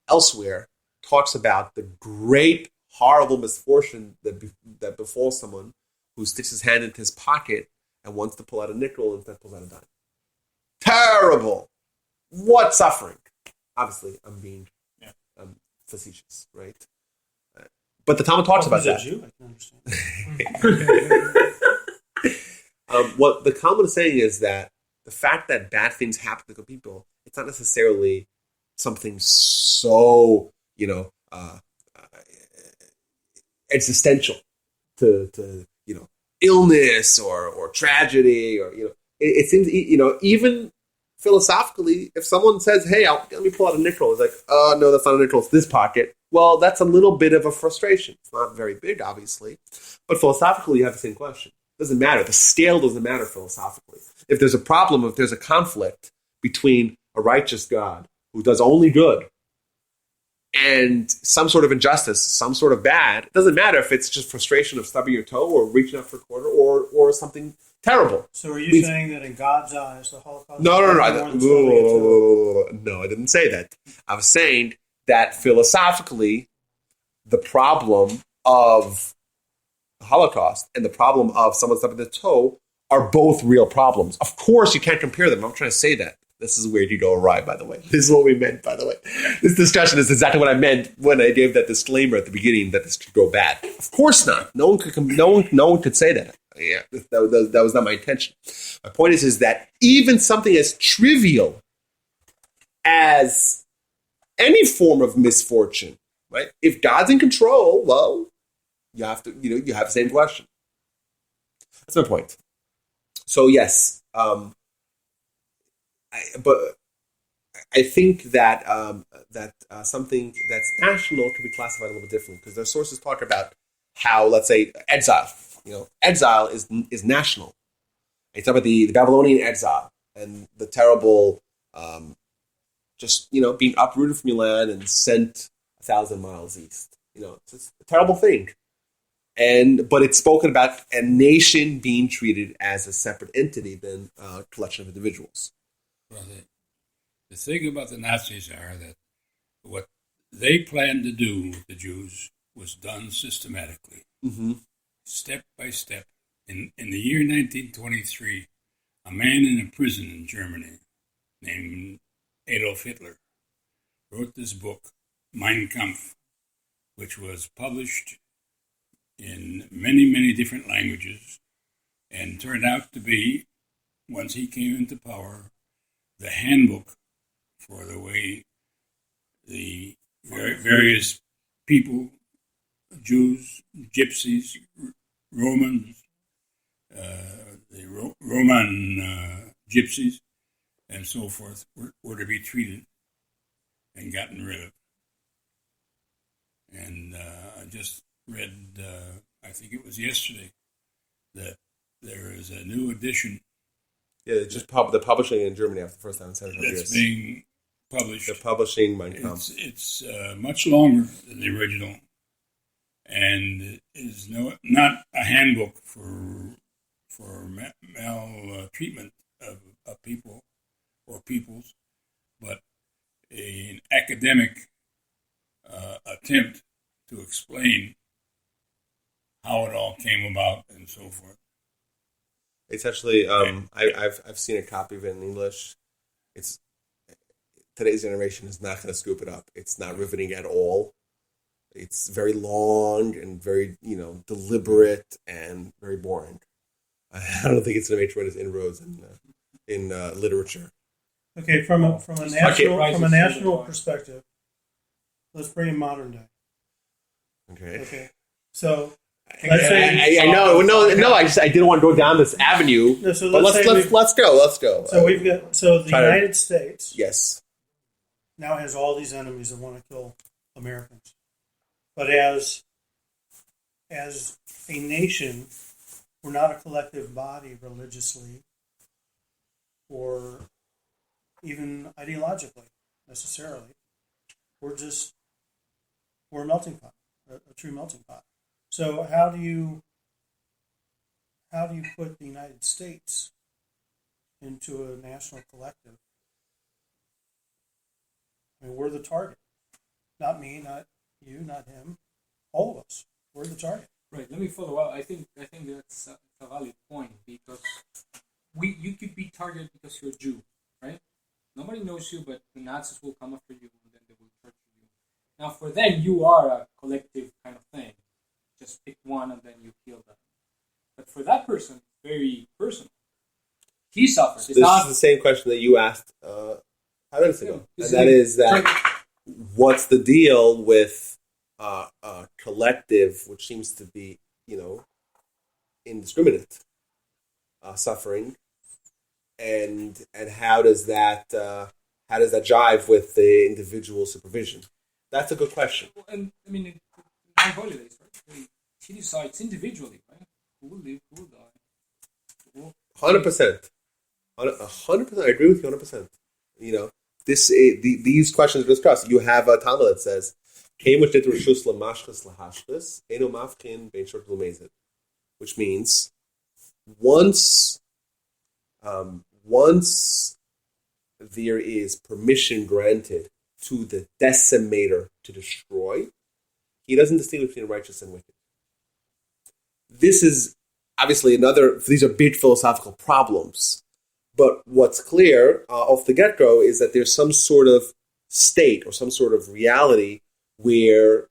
elsewhere talks about the great, horrible misfortune that befalls someone who sticks his hand into his pocket and wants to pull out a nickel and instead pulls out a dime. Terrible! What suffering! Obviously, I'm being facetious, right? But the Talmud talks about that. Jew, I can understand. What the Talmud is saying is that the fact that bad things happen to good people, it's not necessarily something so, existential to illness or tragedy or, it seems, even philosophically, if someone says, hey, let me pull out a nickel, it's like, oh, no, that's not a nickel, it's this pocket. Well, that's a little bit of a frustration. It's not very big, obviously. But philosophically, you have the same question. It doesn't matter. The scale doesn't matter philosophically. If there's a problem, if there's a conflict between a righteous God who does only good and some sort of injustice, some sort of bad, it doesn't matter if it's just frustration of stubbing your toe or reaching out for a quarter or something terrible. So are you saying that in God's eyes, the Holocaust... No, I didn't say that. I was saying that philosophically, the problem of the Holocaust and the problem of someone stubbing their toe are both real problems. Of course, you can't compare them. I'm not trying to say that. This is where you go awry, by the way. This is what we meant, by the way. This discussion is exactly what I meant when I gave that disclaimer at the beginning that this could go bad. Of course not. No one could say that. Yeah, that was not my intention. My point is that even something as trivial as any form of misfortune, right? If God's in control, well, you have the same question. That's my point. So yes, I think that something that's national can be classified a little bit differently because their sources talk about how, let's say, exile. Exile is national. They talk about the Babylonian exile and the terrible, being uprooted from your land and sent 1,000 miles east. It's a terrible thing. But it's spoken about a nation being treated as a separate entity than a collection of individuals. Well, the thing about the Nazis are that what they planned to do with the Jews was done systematically, step by step. In the year 1923, a man in a prison in Germany named Adolf Hitler wrote this book, Mein Kampf, which was published in many, many different languages and turned out to be, once he came into power, the handbook for the way the various people, Jews, Gypsies, Romans, the Roman Gypsies, and so forth, were to be treated and gotten rid of. And I just read, I think it was yesterday, that there is a new edition. Yeah, they're publishing it in Germany after the first time in 700 years. That's being published. They're publishing Mein Kampf. It's much longer than the original, and is not a handbook for maltreatment of people or peoples, but an academic attempt to explain how it all came about and so forth. It's actually I've seen a copy of it in English. It's today's generation is not going to scoop it up. It's not riveting at all. It's very long and very deliberate and very boring. I don't think it's going to make tremendous inroads in literature. Okay, from a national perspective, let's bring in modern day. Okay. So Let's say, I know. No. I didn't want to go down this avenue. no, so But let's let's go. Let's go. So we've got the Try to- United States Yes. now has all these enemies that want to kill Americans, but as a nation, we're not a collective body religiously or even ideologically necessarily. We're a melting pot, a true melting pot. So how do you put the United States into a national collective? I mean, we're the target. Not me, not you, not him. All of us. We're the target. Right. Let me follow up. I think that's a valid point because you could be targeted because you're a Jew, right? Nobody knows you, but the Nazis will come after you and then they will torture you. Now, for them, you are a collective kind of thing. Just pick one and then you kill them. But for that person, it's very personal. He suffers. This is the same question that you asked 5 minutes ago, and that is that what's the deal with a collective, which seems to be, indiscriminate suffering, and how does that jive with the individual supervision? That's a good question. And I mean, in holidays, right? He decides individually, right? Who will live, who will die. 100%. 100%. I agree with you 100%. These questions are discussed. You have a Talmud that says, which means once there is permission granted to the decimator to destroy, he doesn't distinguish between righteous and wicked. This is obviously these are big philosophical problems. But what's clear off the get-go is that there's some sort of state or some sort of reality where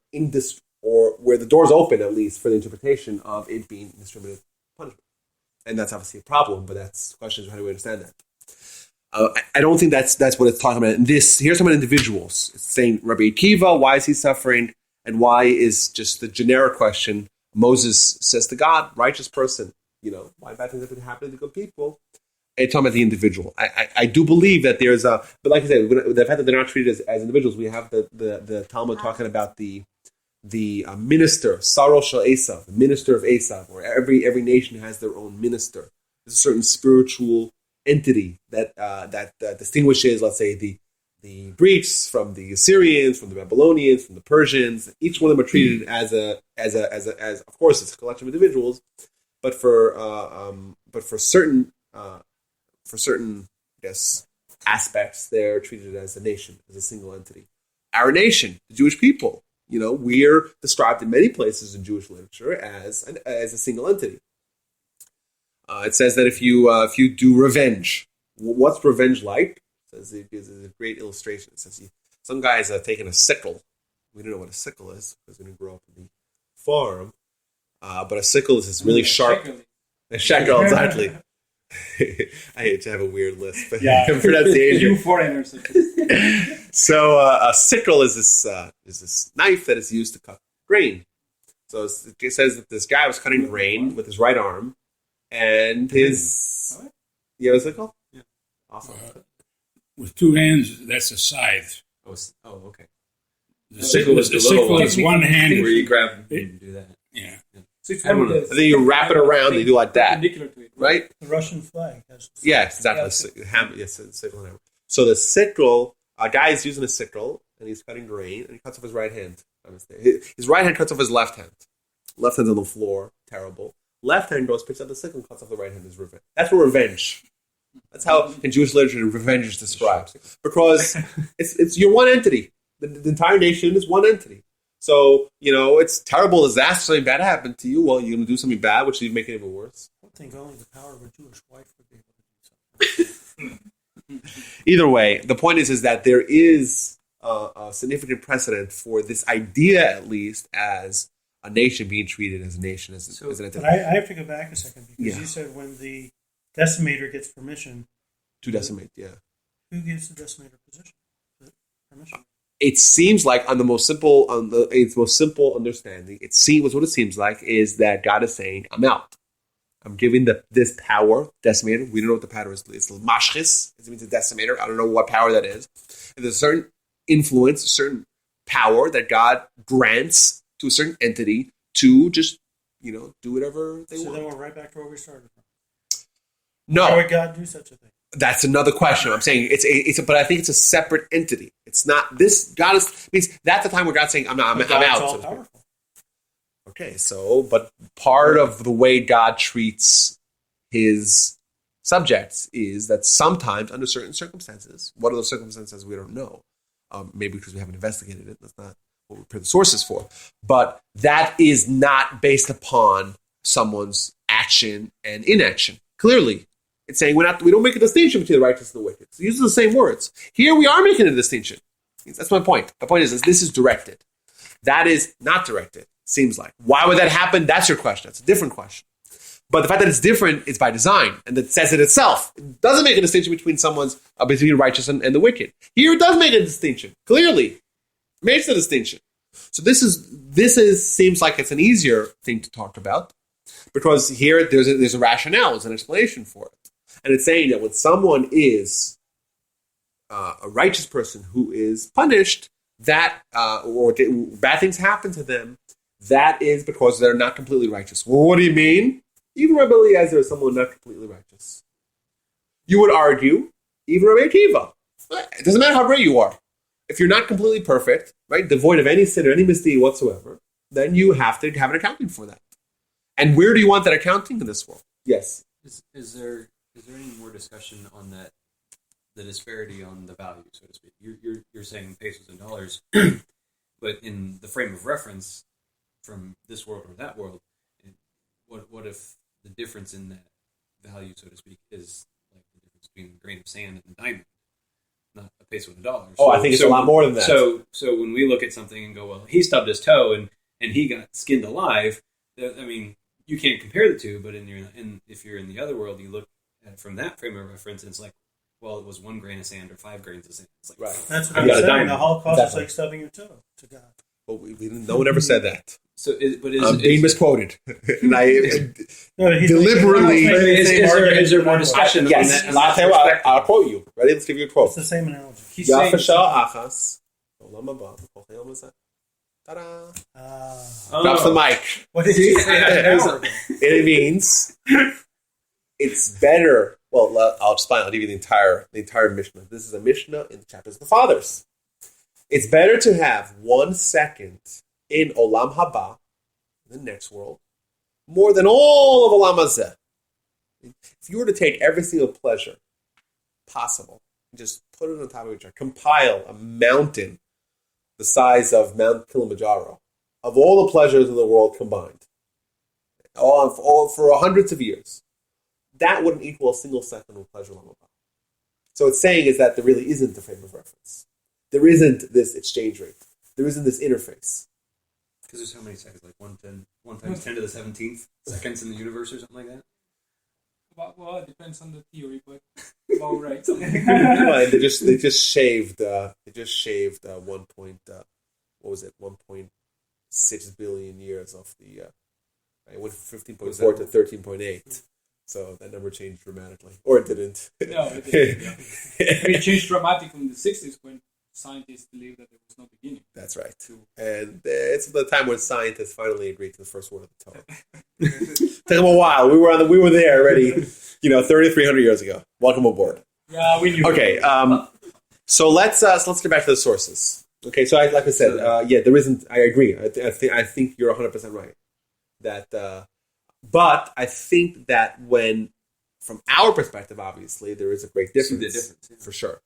where the door's open, at least, for the interpretation of it being indiscriminate punishment. And that's obviously a problem, but the question is, how do we understand that? I don't think that's what it's talking about. And here's some individuals. It's saying Rabbi Akiva, why is he suffering? And why is just the generic question, Moses says to God, righteous person, why bad things have been happening to good people? And talking about the individual. I do believe that there's but like I said, the fact that they're not treated as individuals, we have the Talmud talking about the minister, Sarosh Esav, the minister of Esav, where every nation has their own minister. There's a certain spiritual entity that distinguishes, let's say, the Greeks from the Assyrians, from the Babylonians, from the Persians. Each one of them are treated as of course it's a collection of individuals, but for certain I guess aspects, they're treated as a nation, as a single entity. Our nation, the Jewish people, we're described in many places in Jewish literature as a single entity. It says that if you do revenge, what's revenge like? It says it gives a great illustration. It says some guys are taking a sickle. We don't know what a sickle is because we didn't grow up in the farm. But a sickle is this really sharp. A shekel, exactly. I hate to have a weird list, but pronunciation. You foreigners. So a sickle is this knife that is used to cut grain. So it says that this guy was cutting grain with his right arm, and his you have a sickle? Yeah, awesome. With two hands, that's a scythe. Oh, okay. The sickle is one hand where you grab and do that. Yeah. So it's and then you wrap it around and you do like that, right? The Russian flag has. Yes, exactly. Sickle and hammer. So the sickle, a guy is using a sickle and he's cutting grain and he cuts off his right hand. His right hand cuts off his left hand. Left hand's on the floor, terrible. Left hand goes, picks up the sickle and cuts off the right hand. Is revenge. That's for revenge. That's how in Jewish literature revenge is described, because it's you're one entity. The entire nation is one entity. So, it's terrible disaster, something bad happened to you. Well, you're going to do something bad, which would make it even worse. I think only the power of a Jewish wife would be able to do something. Either way, the point is that there is a significant precedent for this idea, at least, as a nation being treated as a nation, as an entity. But I have to go back a second, because you said when the decimator gets permission. To decimate, yeah. Who gives the decimator permission? it seems like on its most simple understanding, what it seems like is that God is saying, I'm out. I'm giving this power, decimator. We don't know what the power is. It's mashchis. It means a decimator. I don't know what power that is. And there's a certain influence, a certain power that God grants to a certain entity to just, do whatever they want. So then we're right back to where we started from. No. Why would God do such a thing? That's another question. I'm saying but I think it's a separate entity. It's not this. God means that's the time where God's saying, I'm out. All powerful. Okay, but part of the way God treats his subjects is that sometimes, under certain circumstances, what are those circumstances we don't know? Maybe because we haven't investigated it. That's not what we prepare the sources for. But that is not based upon someone's action and inaction. Clearly, it's saying we don't make a distinction between the righteous and the wicked. It uses the same words. Here we are making a distinction. That's my point. The point is this is directed. That is not directed. Seems like. Why would that happen? That's your question. That's a different question. But the fact that it's different is by design, and that says it itself. It doesn't make a distinction between between righteous and the wicked. Here it does make a distinction. Clearly, it makes the distinction. So this seems like it's an easier thing to talk about because here there's a rationale, there's an explanation for it, and it's saying that when someone is a righteous person who is punished, that or bad things happen to them. That is because they're not completely righteous. Well, what do you mean? Even Rabbi Eliezer is someone not completely righteous. You would argue, even Rabbi Akiva. It doesn't matter how great you are. If you're not completely perfect, right, devoid of any sin or any misdeed whatsoever, then you have to have an accounting for that. And where do you want that accounting in this world? Yes. Is there any more discussion on that, the disparity on the value, so to speak? You're saying pesos and dollars, but in the frame of reference, from this world or that world, what if the difference in that value, so to speak, is like the difference between a grain of sand and a diamond, not a peso and a dollar? I think it's a lot more than that. So when we look at something and go, well, he stubbed his toe and he got skinned alive, I mean, you can't compare the two, but if you're in the other world, you look at it from that frame of reference, and it's like, well, it was 1 grain of sand or 5 grains of sand. It's like, right. That's what I'm saying. The Holocaust is like stubbing your toe to God. But no one ever said that. So, I'm being misquoted, and I deliberately. Is there more discussion? Yes, on and I'll tell you what. I'll quote you. Ready? Let's give you a quote. It's the same analogy. Yafasha achas. Ta-da! Drops the mic. What did you say? It means it's better. Well, I'll explain. I'll give you the entire Mishnah. This is a Mishnah in the chapters of the Fathers. It's better to have 1 second in Olam Haba, the next world, more than all of Olam Hazeh. If you were to take every single pleasure possible and just put it on top of each other, compile a mountain the size of Mount Kilimanjaro, of all the pleasures in the world combined, all for hundreds of years, that wouldn't equal a single second of pleasure Olam Haba. So it's saying is that there really isn't a frame of reference. There isn't this exchange rate. There isn't this interface. Because there's how many seconds? Like 1 times 10 to the 17th seconds in the universe or something like that? Well, it depends on the theory, but about right. Well, they just shaved 1.6 billion years off the it went from 15.4 to 13.8. So that number changed dramatically, or it didn't. No, it didn't. Yeah. It changed dramatically in the 60s when scientists believed that there was no beginning. That's right. And it's the time when scientists finally agreed to the first word of the Torah. Took them a while. We were there already, 3,300 years ago. Welcome aboard. Yeah, we knew. Okay. So let's get back to the sources. Okay. So like I said, there isn't. I agree. I think you're 100% right. That, but I think that from our perspective, obviously, there is a great difference. For sure.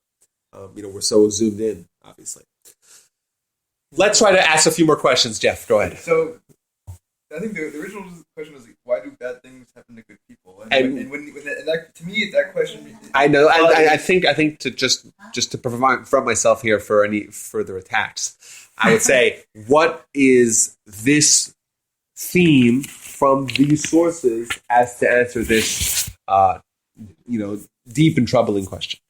We're so zoomed in, obviously. Let's try to ask a few more questions, Jeff. Go ahead. So, I think the original question was, why do bad things happen to good people? And when that, to me, that question... I know. I think to just to prevent myself here for any further attacks, I would say, what is this theme from these sources as to answer this, deep and troubling question?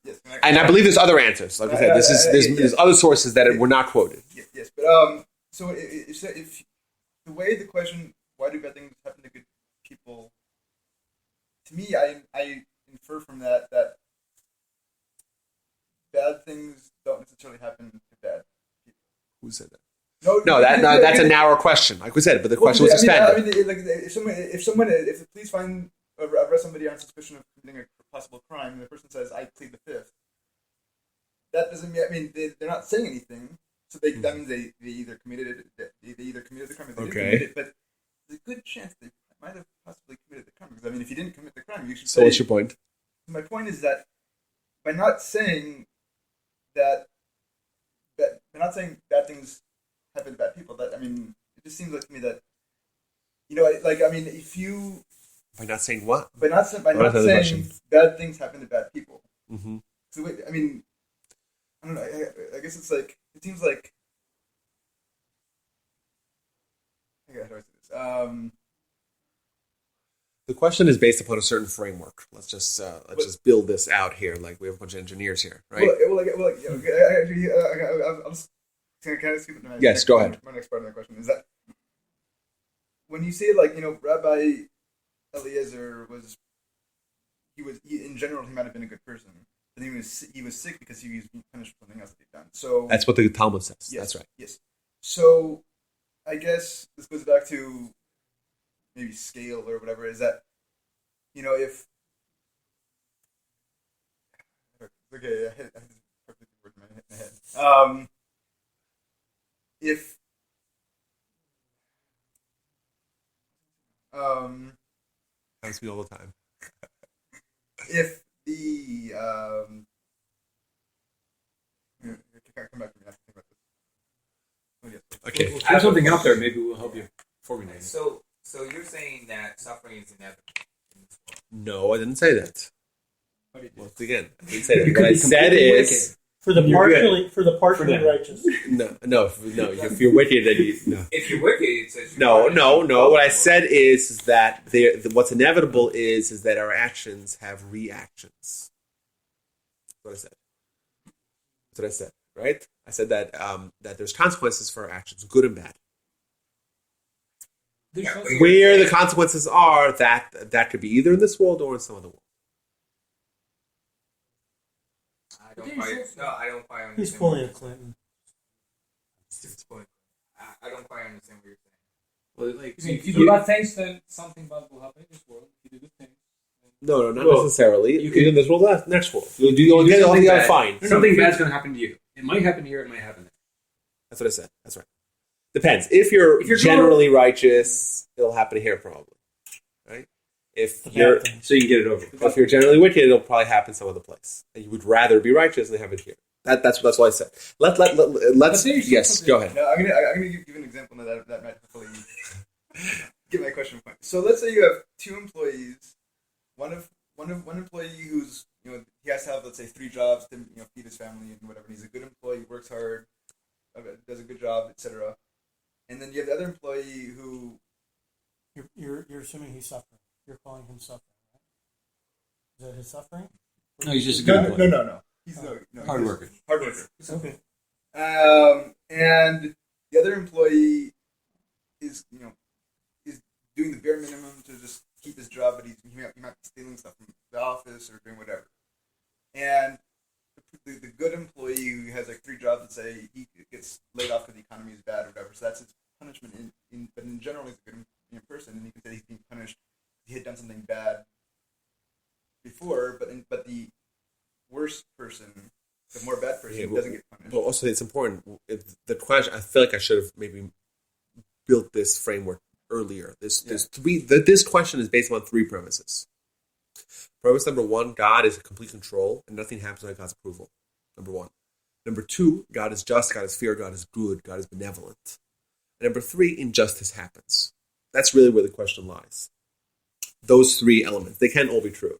Yes. And I believe there's other answers. Like I said, there's other sources that were not quoted. Yes, but so if the way the question, why do bad things happen to good people? To me, I infer from that bad things don't necessarily happen to bad people. Who said that? No, That's a narrow question. Like we said, but the question was expanded. If the police arrest somebody on suspicion of committing a possible crime, and the person says, "I plead the fifth," that doesn't mean. I mean, they're not saying anything, so that means they either committed it. They either committed the crime or they didn't commit it. But there's a good chance they might have possibly committed the crime, because I mean, if you didn't commit the crime, you should. So what's your point? My point is that by not saying that by not saying bad things happen to bad people, that I mean, it just seems like to me that if you By not saying what? by not saying bad things happen to bad people. Mm-hmm. So I mean, I don't know. I guess it's like it seems like. How do I say this? The question is based upon a certain framework. Let's just build this out here. Like we have a bunch of engineers here, right? I'll just can I skip it to my Yes, go ahead. My next part of the question is that when you say Rabbi Eliezer in general he might have been a good person, but he was sick because he was being punished for something else that he'd done. So that's what the Talmud says. Yes, that's right. Yes. So I guess this goes back to maybe scale or whatever. Is that if okay, I had this perfect word in my head. If happens to me all the time. If the come back to me. I have to think about this. Oh, yes. Okay. We'll have something out there. Maybe we'll help you formulate it. So you're saying that suffering is inevitable in this world? No, I didn't say that. What did you Once again, I didn't say that. You What could I be said completely is For the You're partially them. righteous. no. If you're wicked, then you no. If you're wicked, it says you're No. punished. What I said is that what's inevitable is that our actions have reactions. That's what I said. That's what I said. Right? I said that that there's consequences for our actions, good and bad. There's also- Where the consequences are, that could be either in this world or in some other world. I don't quite understand. He's pulling a Clinton. I don't quite understand what you're saying. Well, like, If you do bad things, then something bad will happen in this world. If you do good things, No, not Well, necessarily. you could- Either in this world or next world. You'll do you do something bad. fine. Something bad's going to happen to you. It might happen here. It might happen there. That's what I said. That's right. Depends. If you're If you're generally righteous, it'll happen here probably. Right? If The you're bad thing. So you can get it over. if you're generally wicked, it'll probably happen some other place. And you would rather be righteous than have it here. That's what I said. Let's yes, go ahead. No, I'm gonna give an example that might hopefully get my question point. So let's say you have two employees. One employee who's he has to have, let's say, 3 jobs to feed his family and whatever. And he's a good employee, works hard, does a good job, etc. And then you have the other employee who You're assuming he's suffering. You're calling him suffering, right? Is that his suffering? No, he's just a good employee. no. He's Hard worker. Hard worker. Okay. And the other employee is is doing the bare minimum to just keep his job, but he might be stealing stuff from the office or doing whatever. And the good employee who has like 3 jobs, let's say he gets laid off because the economy is bad or whatever. So that's his punishment. But in general, he's a good person, and you can say he's being punished. He had done something bad before, but the worse person, the more bad person, doesn't get punished. Well, also it's important. The question, I feel like I should have maybe built this framework earlier. This question is based on 3 premises. Premise number 1: God is in complete control, and nothing happens without God's approval. Number 1. Number 2: God is just, God is fair, God is good, God is benevolent. And number 3: injustice happens. That's really where the question lies. Those 3 elements, they can't all be true.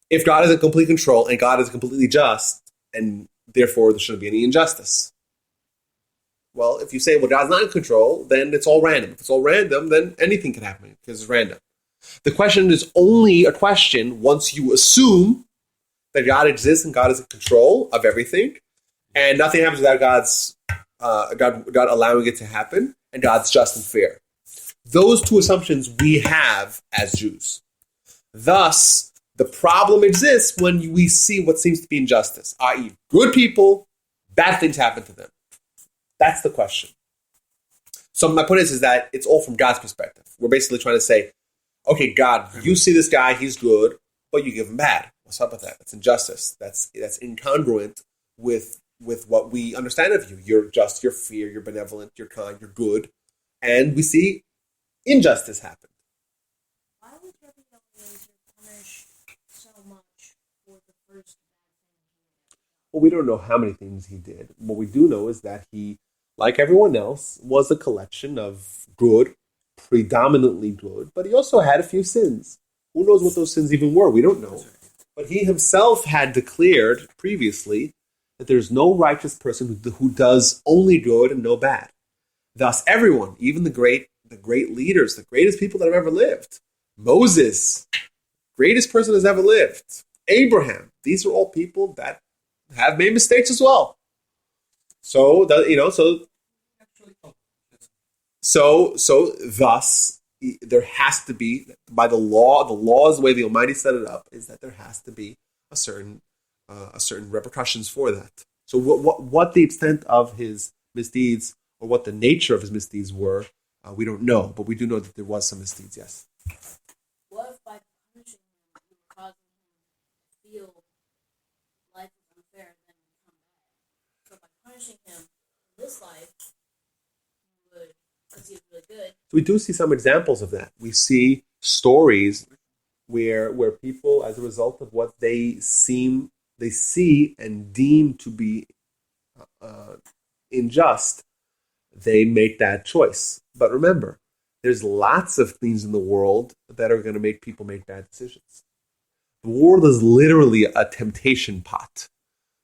If God is in complete control and God is completely just, and therefore there shouldn't be any injustice. Well, if you say, well, God's not in control, then it's all random. If it's all random, then anything can happen because it's random. The question is only a question once you assume that God exists and God is in control of everything, and nothing happens without God allowing it to happen, and God's just and fair. Those two assumptions we have as Jews. Thus, the problem exists when we see what seems to be injustice, i.e., good people, bad things happen to them. That's the question. So my point is that it's all from God's perspective. We're basically trying to say, okay, God, you see this guy, he's good, but you give him bad. What's up with that? That's injustice. That's incongruent with what we understand of you. You're just, you're fair, you're benevolent, you're kind, you're good. And we see injustice happen. Why would Rabbi Eliezer punish so much for the first bad thing? Well, we don't know how many things he did. What we do know is that he, like everyone else, was a collection of good, predominantly good, but he also had a few sins. Who knows what those sins even were? We don't know. But he himself had declared previously that there's no righteous person who does only good and no bad. Thus, everyone, even the great leaders, the greatest people that have ever lived, Moses, greatest person has ever lived, Abraham, these are all people that have made mistakes as well. So thus, there has to be, by the laws, the way the Almighty set it up, is that there has to be a certain repercussions for that. So what the extent of his misdeeds or what the nature of his misdeeds were, we don't know, but we do know that there was some misdeeds, yes. What if by punishing him, you were causing him to feel life is unfair and then become bad? So by punishing him in this life, you would, because he was really good. So we do see some examples of that. We see stories where people, as a result of what they see and deem to be unjust, they make that choice. But remember, there's lots of things in the world that are going to make people make bad decisions. The world is literally a temptation pot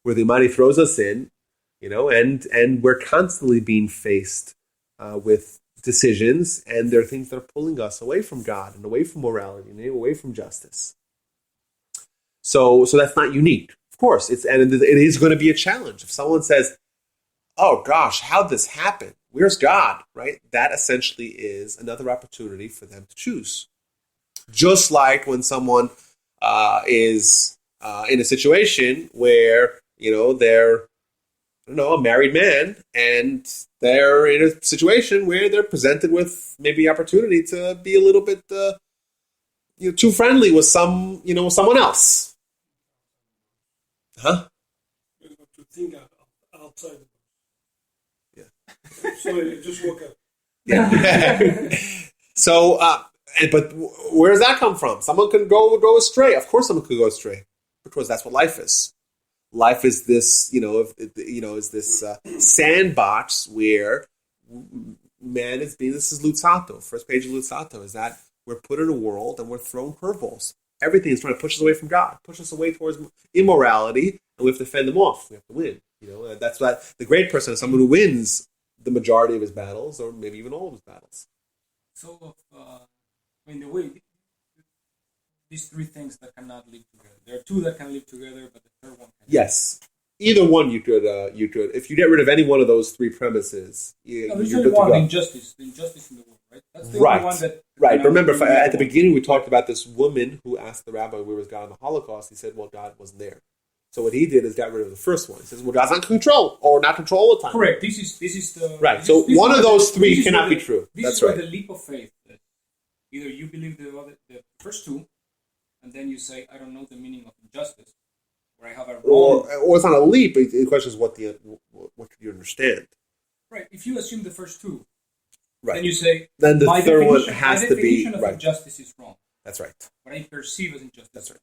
where the Almighty throws us in, and we're constantly being faced with decisions, and there are things that are pulling us away from God and away from morality and away from justice. So that's not unique. Of course, it is going to be a challenge. If someone says, oh gosh, how'd this happen? Where's God? Right? That essentially is another opportunity for them to choose. Just like when someone is in a situation where, they're, a married man, and they're in a situation where they're presented with maybe opportunity to be a little bit, too friendly with someone else. Huh? To think outside. Yeah. Sorry, just woke up. Yeah. So, but where does that come from? Someone can go astray. Of course, someone could go astray, because that's what life is. Life is this, is this sandbox where man is being. This is Lutzato. First page of Lutzato is that we're put in a world and we're thrown curveballs. Everything is trying to push us away from God, push us away towards immorality, and we have to fend them off. We have to win. That's what the great person is someone who wins the majority of his battles, or maybe even all of his battles. So, the way these three things that cannot live together. There are two that can live together, but the third one can't. Yes, either one you could. If you get rid of any one of those three premises, you're there's good only to one go. Injustice in the world, right? That's the Right. only one that. Right. cannot Remember, live at the together. beginning, we talked about this woman who asked the rabbi where was God in the Holocaust. He said, well, God wasn't there. So what he did is got rid of the first one. He says, well, God's not in control, or not control all the time. Correct. This is the Right. this So is- this one is of where those the- three this is cannot where be true. This That's is where right. the leap of faith. That either you believe the first two, and then you say, I don't know the meaning of injustice, or I have a wrong. Or it's not a leap. The question is what could you understand? Right. If you assume the first two, Right. then you say, Then the my third one definition- has my to be definition of right. injustice is wrong. That's right. What I perceive as injustice. That's right.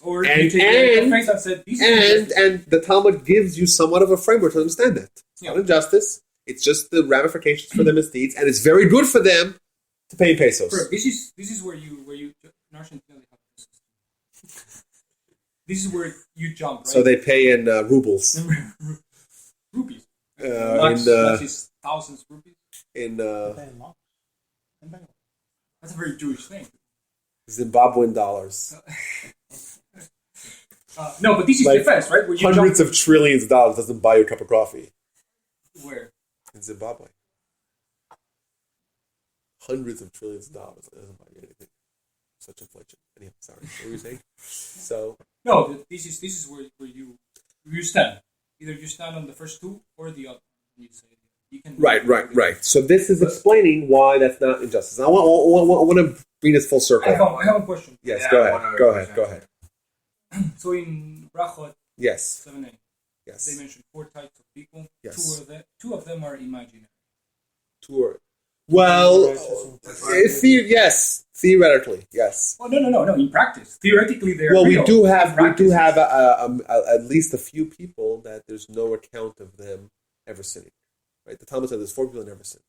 Or And- you take the leap of faith and said, this is injustice. And the Talmud gives you somewhat of a framework to understand that. It's not Yeah. injustice. It's just the ramifications for their misdeeds, and it's very good for them to pay in pesos. Correct. This is where you in Argentina they have this system. This is where you jump, right? So they pay in rubles. Rupees. Max is thousands rupees. in Paying law. In Bangladesh. That's a very Jewish thing. Zimbabwean dollars. No, but this is Like, defense, right? Where you Hundreds jump- of trillions of dollars doesn't buy you a cup of coffee Where? in Zimbabwe. Hundreds of trillions of dollars doesn't buy you anything. Such inflation. Anyhow, sorry. What were you saying? So No, this is where you stand. Either you stand on the first two or the other. You say you can. right. So this is explaining why that's not injustice. I want to bring this full circle. I have a question. Yes, Yeah, go I ahead. wanna- Go ahead. So in Brachot Yes. 7a, they Yes. mentioned 4 types of people. Yes. Two of them are imaginary. Tour. Well, Righteous. theoretically, yes. Oh no! In practice, theoretically, they're Well, real. we do have In practice, at least a few people that there's no account of them ever sinning. Right? The Talmud said there's 4 people that never sinned.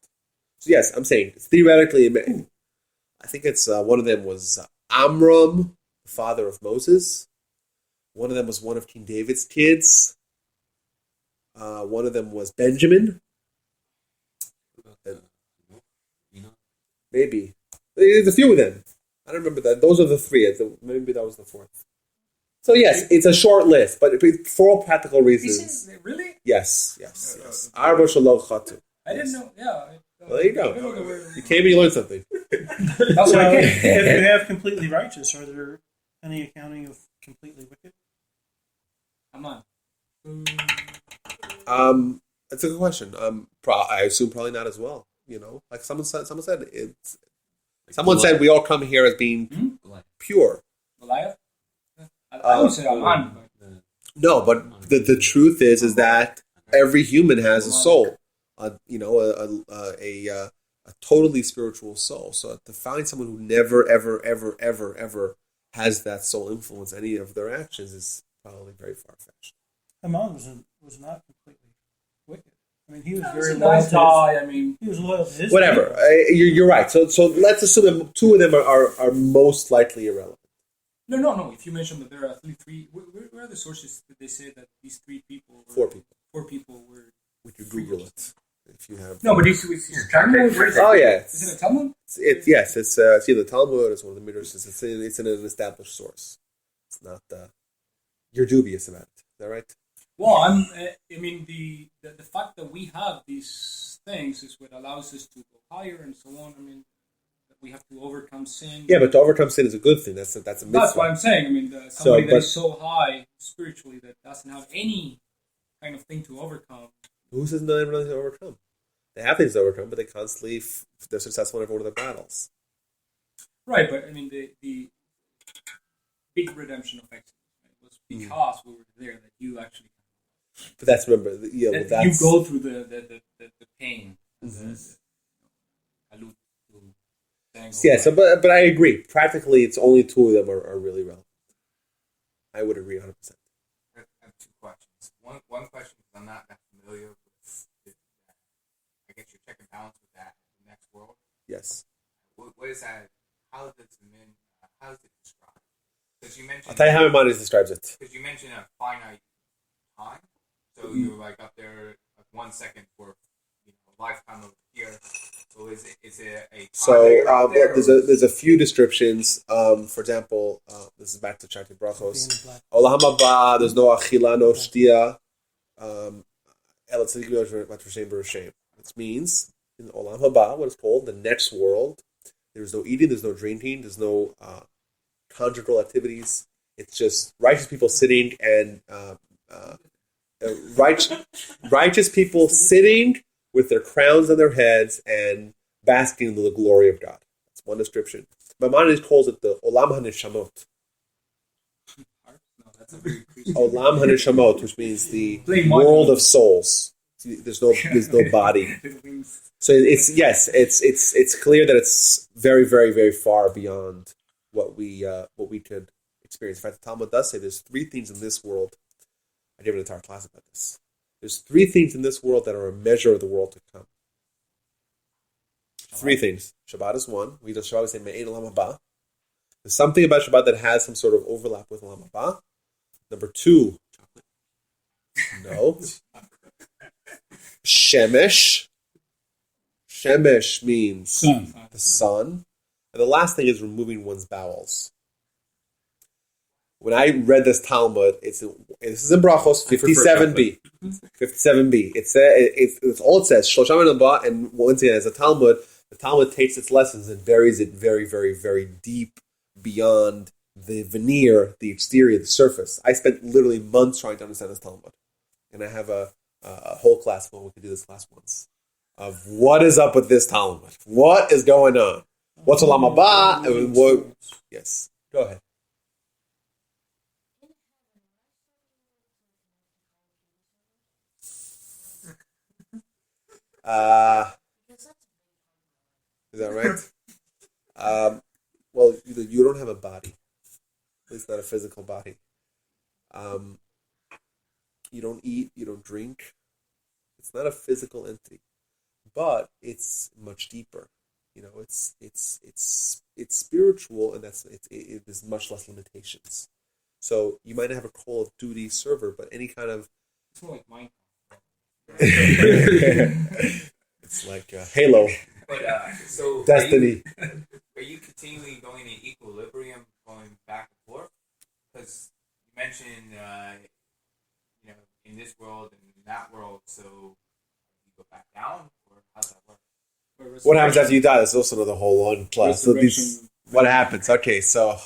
So yes, I'm saying theoretically. I think it's one of them was Amram, the father of Moses. One of them was one of King David's kids. One of them was Benjamin. Maybe. There's a few of them. I don't remember that. Those are the 3. Maybe that was the 4th. So yes, it's a short list, but for all practical reasons, Is it really? yes. Arba shalom chatu. I didn't know. Yeah. Well, there you go. I didn't know there were- You came and you learned something. That's So, what I if came. you have completely righteous, are there any accounting of completely wicked? Come on. That's a good question. I assume probably not as well. You know, like someone said it's. Someone said we all come here as being pure. Goliath? I would say Aman. No, but the truth is that every human has a soul, a totally spiritual soul. So to find someone who never, ever has that soul influence any of their actions is probably very far fetched. Haman was not completely wicked. I mean, he was very He's a loyal nice to guy. I mean, he was loyal to his Whatever, people. you're right. So let's assume that 2 of them are most likely irrelevant. no. If you mention that there are three, where are the sources that they say that these 3 people, 4 people. 4 people were? We could Google it if you have. No, but it's Talmud. Where is it? Oh yeah, Is it a Talmud? it's either Talmud, it's one of the midrashs. It's in an established source. It's not. You're dubious about it. Is that right? Well, I mean, the fact that we have these things is what allows us to go higher and so on. I mean, that we have to overcome sin. Yeah, but to overcome sin is a good thing. That's a mitzvah. That's what I'm saying. I mean, somebody that is so high spiritually that doesn't have any kind of thing to overcome. Who says no, everyone to overcome? They have things to overcome, but they constantly they're successful in every one of their battles. Right, but I mean, the big redemption of Exodus was because we were there that you actually. But that's remember, That you go through the pain. Yeah, so but I agree. Practically, it's only 2 of them are really relevant. I would agree 100%. I have 2 questions. One question is I'm not that familiar with. I guess your check and balance with that the next world. Yes. What is that? How does it describe? Because you mentioned. I'll tell you how Maimonides describes it. Because you mentioned a finite time, so you're like up there like 1 second for a lifetime over here. So is it a time So that you're up there, there's a few descriptions. For example, this is back to Charti Brachos. Olam haba, there's no achila, no shtia. El tzadikim v'rashem b'rashem. Which means in Olam haba, what is called the next world, there's no eating, there's no drinking, there's no conjugal activities. It's just righteous people sitting and righteous people sitting with their crowns on their heads and basking in the glory of God. That's one description. Maimonides calls it the Olam HaNeshamot. No, that's a very Olam HaNeshamot, which means the Playing world Minecraft. of souls. There's no body. So it's clear that it's very, very, very far beyond what we could experience. In fact, the Talmud does say there's 3 things in this world. I gave an entire class about this. There's 3 things in this world that are a measure of the world to come. 3 things. Shabbat is one. We do Shabbat, we say Me'ein Olam Haba. There's something about Shabbat that has some sort of overlap with Olam Haba. Number 2. No. Shemesh. Shemesh means Sun. the sun. And the last thing is removing one's bowels. When I read this Talmud, this is in Brachos 57b. 57b. It's all it says. Shlosham Abba, and once again, as a Talmud, the Talmud takes its lessons and buries it very, very, very deep beyond the veneer, the exterior, the surface. I spent literally months trying to understand this Talmud, and I have a whole class when we could do this class once of what is up with this Talmud. What is going on? What's Olam Haba? And what? Yes, go ahead. Is that right? Well, you don't have a body. At least not a physical body. You don't eat. You don't drink. It's not a physical entity, but it's much deeper. It's spiritual, and there's much less limitations. So you might not have a Call of Duty server, but any kind of It's more like Minecraft. it's like Halo, But so Destiny. Are you continually going in equilibrium, going back and forth? Because you mentioned, in this world and in that world, so you go back down, or how's that work? What happens after you die? That's also another whole long class. So Resurrection. what happens? Okay, so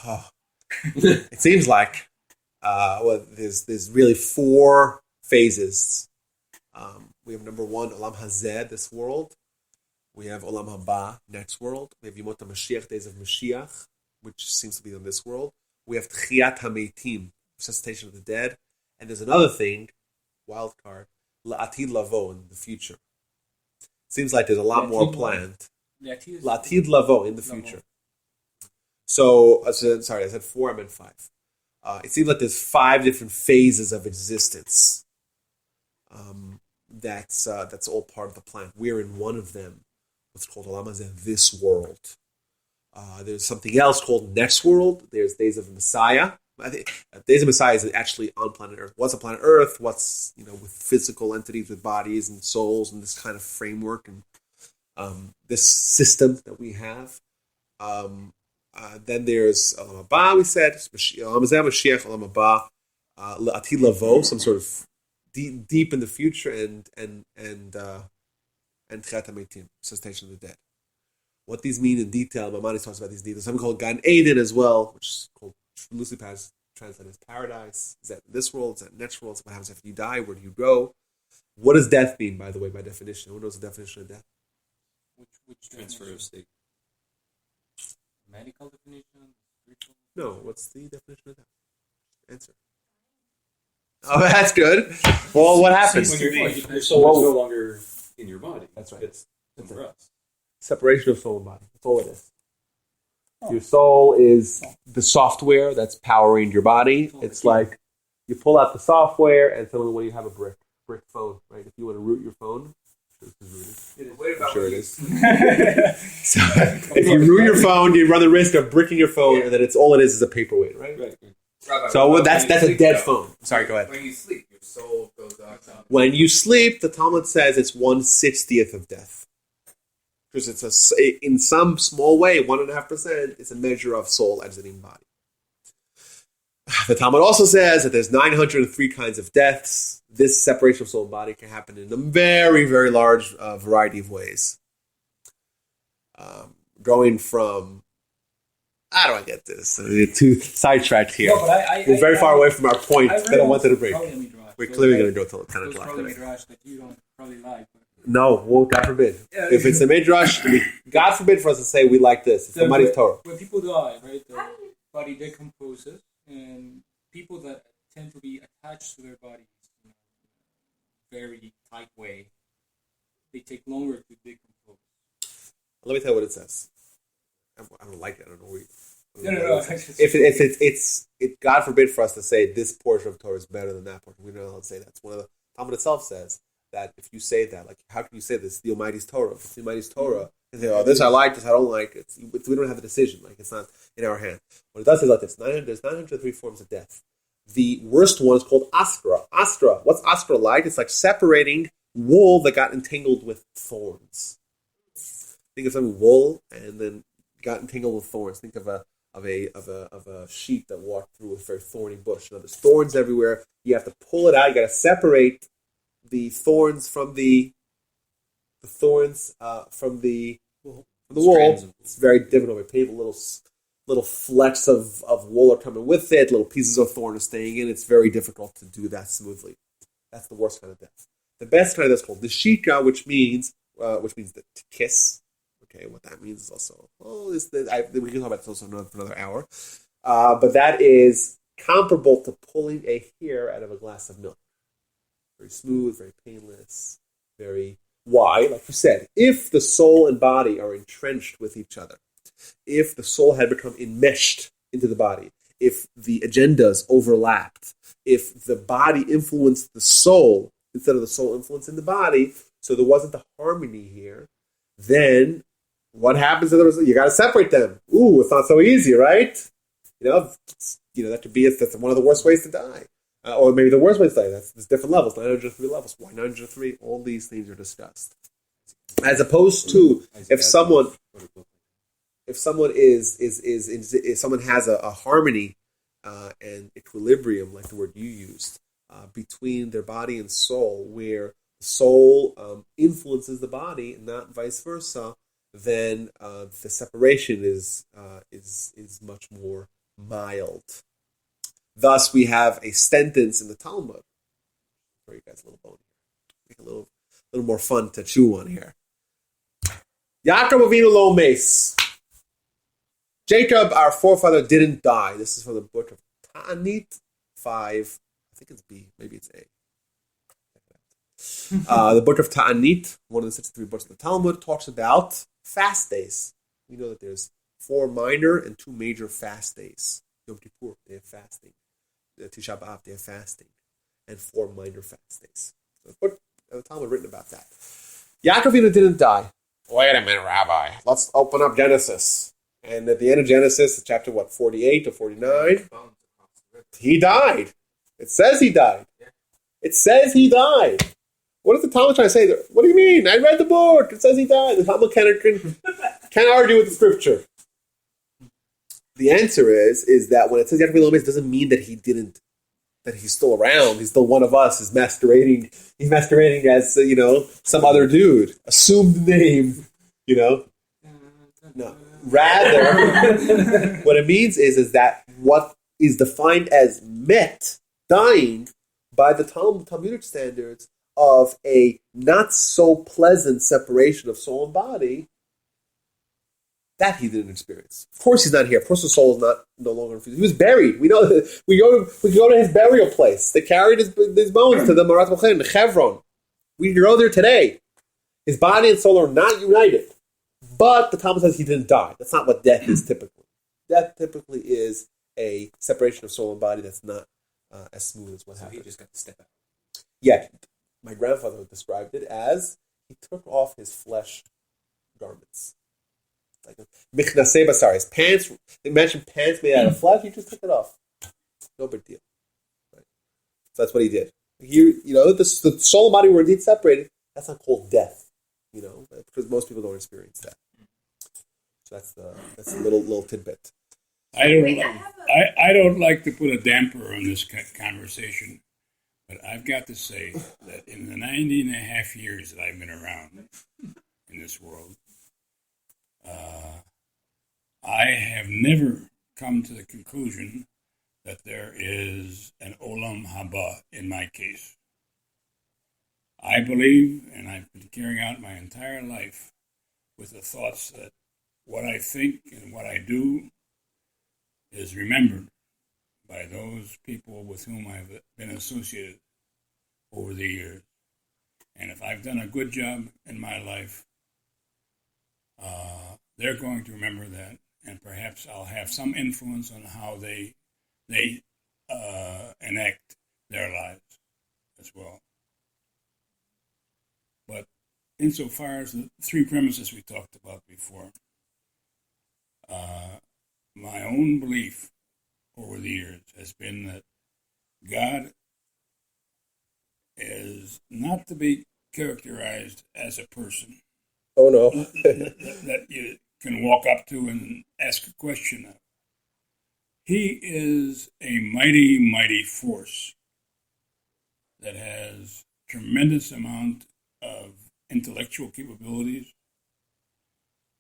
it seems like there's really 4 phases. We have number 1, Olam Hazeh, this world. We have Olam Haba, next world. We have Yemot HaMashiach, days of Mashiach, which seems to be in this world. We have Tchiyat HaMeitim, resuscitation of the dead. And there's another thing, wild card, La'atid Lavo, in the future. Seems like there's a lot more planned. La'atid Lavo, in the future. So, I said 4, I meant 5. It seems like there's 5 different phases of existence. That's all part of the plan. We're in one of them. What's called Olam Hazeh, this world. There's something else called next world. There's Days of Messiah. I think Days of Messiah is actually on planet Earth. What's on planet Earth? What's with physical entities, with bodies and souls, and this kind of framework and this system that we have. Then there's Olam Haba. We said Olam Hazeh, Mashiach, Olam Haba, La'atid Lavo, some sort of deep in the future, and Tchiyat HaMeitim, resuscitation of the dead. What these mean in detail, Maimonides talks about these details. Something called Gan Eden as well, which is called loosely translated as paradise. Is that this world? Is that next world? What happens after you die? Where do you go? What does death mean, by the way, by definition? Who knows the definition of death? Which Transfer of state. medical definition? Spiritual? No, what's the definition of death? Answer. Oh, that's good. Well, what happens? When your soul is no longer in your body. That's right. It's for us. Separation of soul and body. That's all it is. Your soul is the software that's powering your body. It's like you pull out the software, and suddenly when you have a brick phone, right? If you want to root your phone, I'm sure it is. So if you root your phone, you run the risk of bricking your phone, and then all it is a paperweight, right? Right. Rabbi, So that's a dead though, phone. Sorry, go ahead. When you sleep, your soul goes out. When you sleep, the Talmud says it's 1/60th of death. Because it's in some small way, 1.5%, it's a measure of soul exiting body. The Talmud also says that there's 903 kinds of deaths. This separation of soul and body can happen in a very, very large variety of ways. Going from, how do I get this? Too sidetracked here. No, but We're very far away from our point that I wanted to bring. Probably We're clearly going to go till 10 Those o'clock probably today. midrash that you don't probably like. But No, well, God forbid. Yeah. If it's a midrash, God forbid for us to say we like this. It's somebody's Torah. when people die, right, their body decomposes, and people that tend to be attached to their bodies in a very tight way, they take longer to decompose. Let me tell you what it says. I don't like it. I don't know. No. If God forbid for us to say this portion of Torah is better than that portion. We don't know how to say that. It's one of the Talmud itself says that if you say that, like, how can you say this? The Almighty's Torah. If it's the Almighty's Torah, and say, oh, this I like, this I don't like. We don't have a decision. Like, it's not in our hand. What it does is like this: there's 903 forms of death. The worst one is called Astra. Astra. What's Astra like? It's like separating wool that got entangled with thorns. Think of some wool and then got entangled with thorns. Think of a a sheep that walked through a very thorny bush. There's thorns everywhere. You have to pull it out. You got to separate the thorns from the wool. It's very difficult. Very painful. Little flecks of wool are coming with it. Little pieces of thorn are staying in. It's very difficult to do that smoothly. That's the worst kind of death. The best kind of death is called the shika, which means to kiss. Okay, what that means is also we can talk about this also for another hour. But that is comparable to pulling a hair out of a glass of milk. Very smooth, very painless, very. Why? Like you said, if the soul and body are entrenched with each other, if the soul had become enmeshed into the body, if the agendas overlapped, if the body influenced the soul instead of the soul influencing the body, so there wasn't the harmony here, then what happens to the result? You got to separate them. Ooh, it's not so easy, right? That could be that's one of the worst ways to die. Or maybe the worst way to die. There's different levels, 903 levels. Why 903? All these things are discussed. As opposed to if someone has a harmony and equilibrium, like the word you used, between their body and soul, where the soul influences the body and not vice versa, then the separation is much more mild. Thus, we have a sentence in the Talmud. For you guys a little bone here, make a little more fun to chew on here. Yaakov Avinu lo mes. Jacob, our forefather, didn't die. This is from the book of Ta'anit 5. I think it's B. Maybe it's A. The book of Ta'anit, one of the 63 books of the Talmud, talks about fast days. We know that there's 4 minor and 2 major fast days. Yom Kippur, they have fasting. Tisha B'Av, they have fasting. And 4 minor fast days. So the book of the Talmud written about that. Yaakov Avinu didn't die. Wait a minute, Rabbi. Let's open up Genesis. And at the end of Genesis, chapter 48 or 49, he died. It says he died. It says he died. What is the Talmud trying to say? What do you mean? I read the book. It says he died. The Talmud can't argue with the scripture. The answer is that when it says Yaakov Avinu it doesn't mean that that he's still around. He's still one of us. He's masquerading as some other dude, assumed name. No. Rather, what it means is that what is defined as met, dying, by the Talmudic standards of a not so pleasant separation of soul and body, that he didn't experience. Of course, he's not here. Of course, the soul is no longer infused. He was buried. We know that. We go to his burial place. They carried his bones to the Marat Mochen, Hebron. We go there today. His body and soul are not united. But the Talmud says he didn't die. That's not what death is typically. Death typically is a separation of soul and body that's not as smooth as what happened. He just got to step out. Yeah. My grandfather described it as he took off his flesh garments. Like Michnasei basar, his pants. They mentioned pants made out of flesh. He just took it off. No big deal. Right? So that's what he did. The soul and body were indeed separated. That's not called death. Because most people don't experience that. So that's a little tidbit. I don't like to put a damper on this conversation, but I've got to say that in the 90 and a half years that I've been around in this world, I have never come to the conclusion that there is an Olam Haba in my case. I believe, and I've been carrying out my entire life with the thoughts that what I think and what I do is remembered by those people with whom I've been associated over the years. And if I've done a good job in my life, they're going to remember that, and perhaps I'll have some influence on how they enact their lives as well. But insofar as the 3 premises we talked about before, my own belief over the years has been that God is not to be characterized as a person. Oh, no. that you can walk up to and ask a question of. he is a mighty, mighty force that has tremendous amount of intellectual capabilities.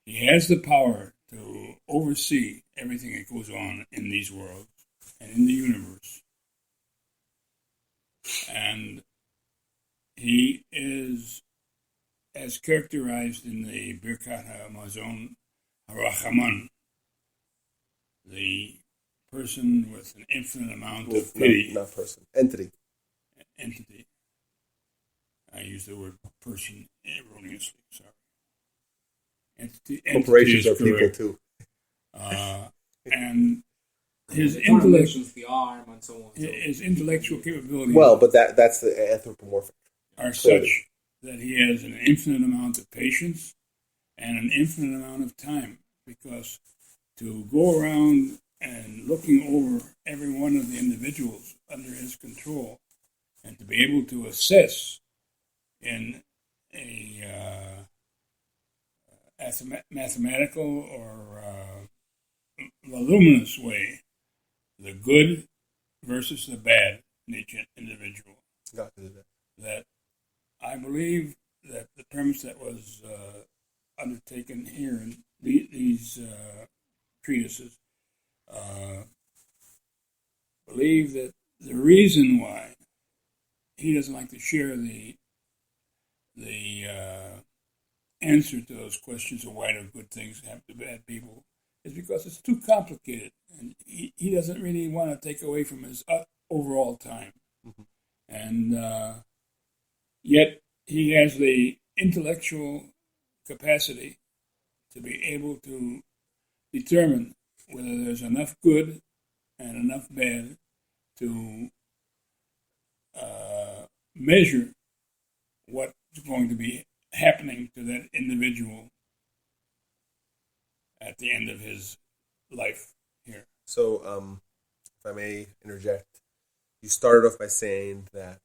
He has the power to oversee everything that goes on in these worlds and in the universe. And he is, as characterized in the Birkat HaMazon HaRachaman, the person with an infinite amount of pity. Not person, entity. Entity. I use the word person erroneously, sorry. Entity Corporations is are people correct. too. And his The foreign intellect, nations, the arm, and so on. So his intellectual capabilities Well, but that's the anthropomorphic. are clearly. such that he has an infinite amount of patience and an infinite amount of time, because to go around and looking over every one of the individuals under his control and to be able to assess in a mathematical or voluminous way the good versus the bad in each individual. Got to do that. That I believe that the premise that was undertaken here in these treatises believe that the reason why he doesn't like to share the answer to those questions of why do good things happen to bad people is because it's too complicated, and he doesn't really want to take away from his overall time. Mm-hmm. And yet he has the intellectual capacity to be able to determine whether there's enough good and enough bad to measure what's going to be happening to that individual at the end of his life here. So, if I may interject, you started off by saying that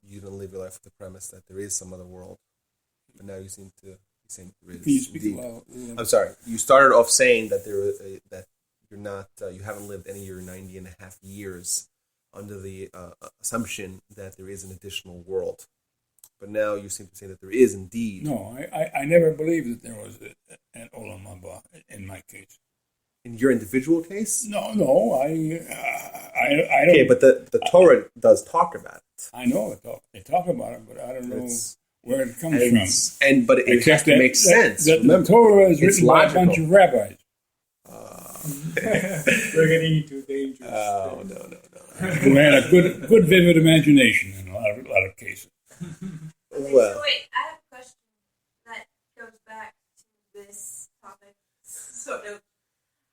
you don't live your life with the premise that there is some other world, but now you seem to be saying there is. Can you speak indeed. loud? I'm sorry. You started off saying that that you're not, you haven't lived any of your 90 and a half years under the assumption that there is an additional world. But now you seem to say that there is indeed. No, I never believed that there was an Olam Haba in my case. In your individual case? No, I don't. Okay, but the Torah does talk about it. I know they talk about it, but I don't know It's- where it comes from. But it has to make sense. That the Remember, Torah is it's written by a bunch logical. of rabbis. we're getting into dangerous. Oh, no. Who had a good vivid imagination in a lot of cases. Well, So wait, I have a question that goes back to this topic, sort of.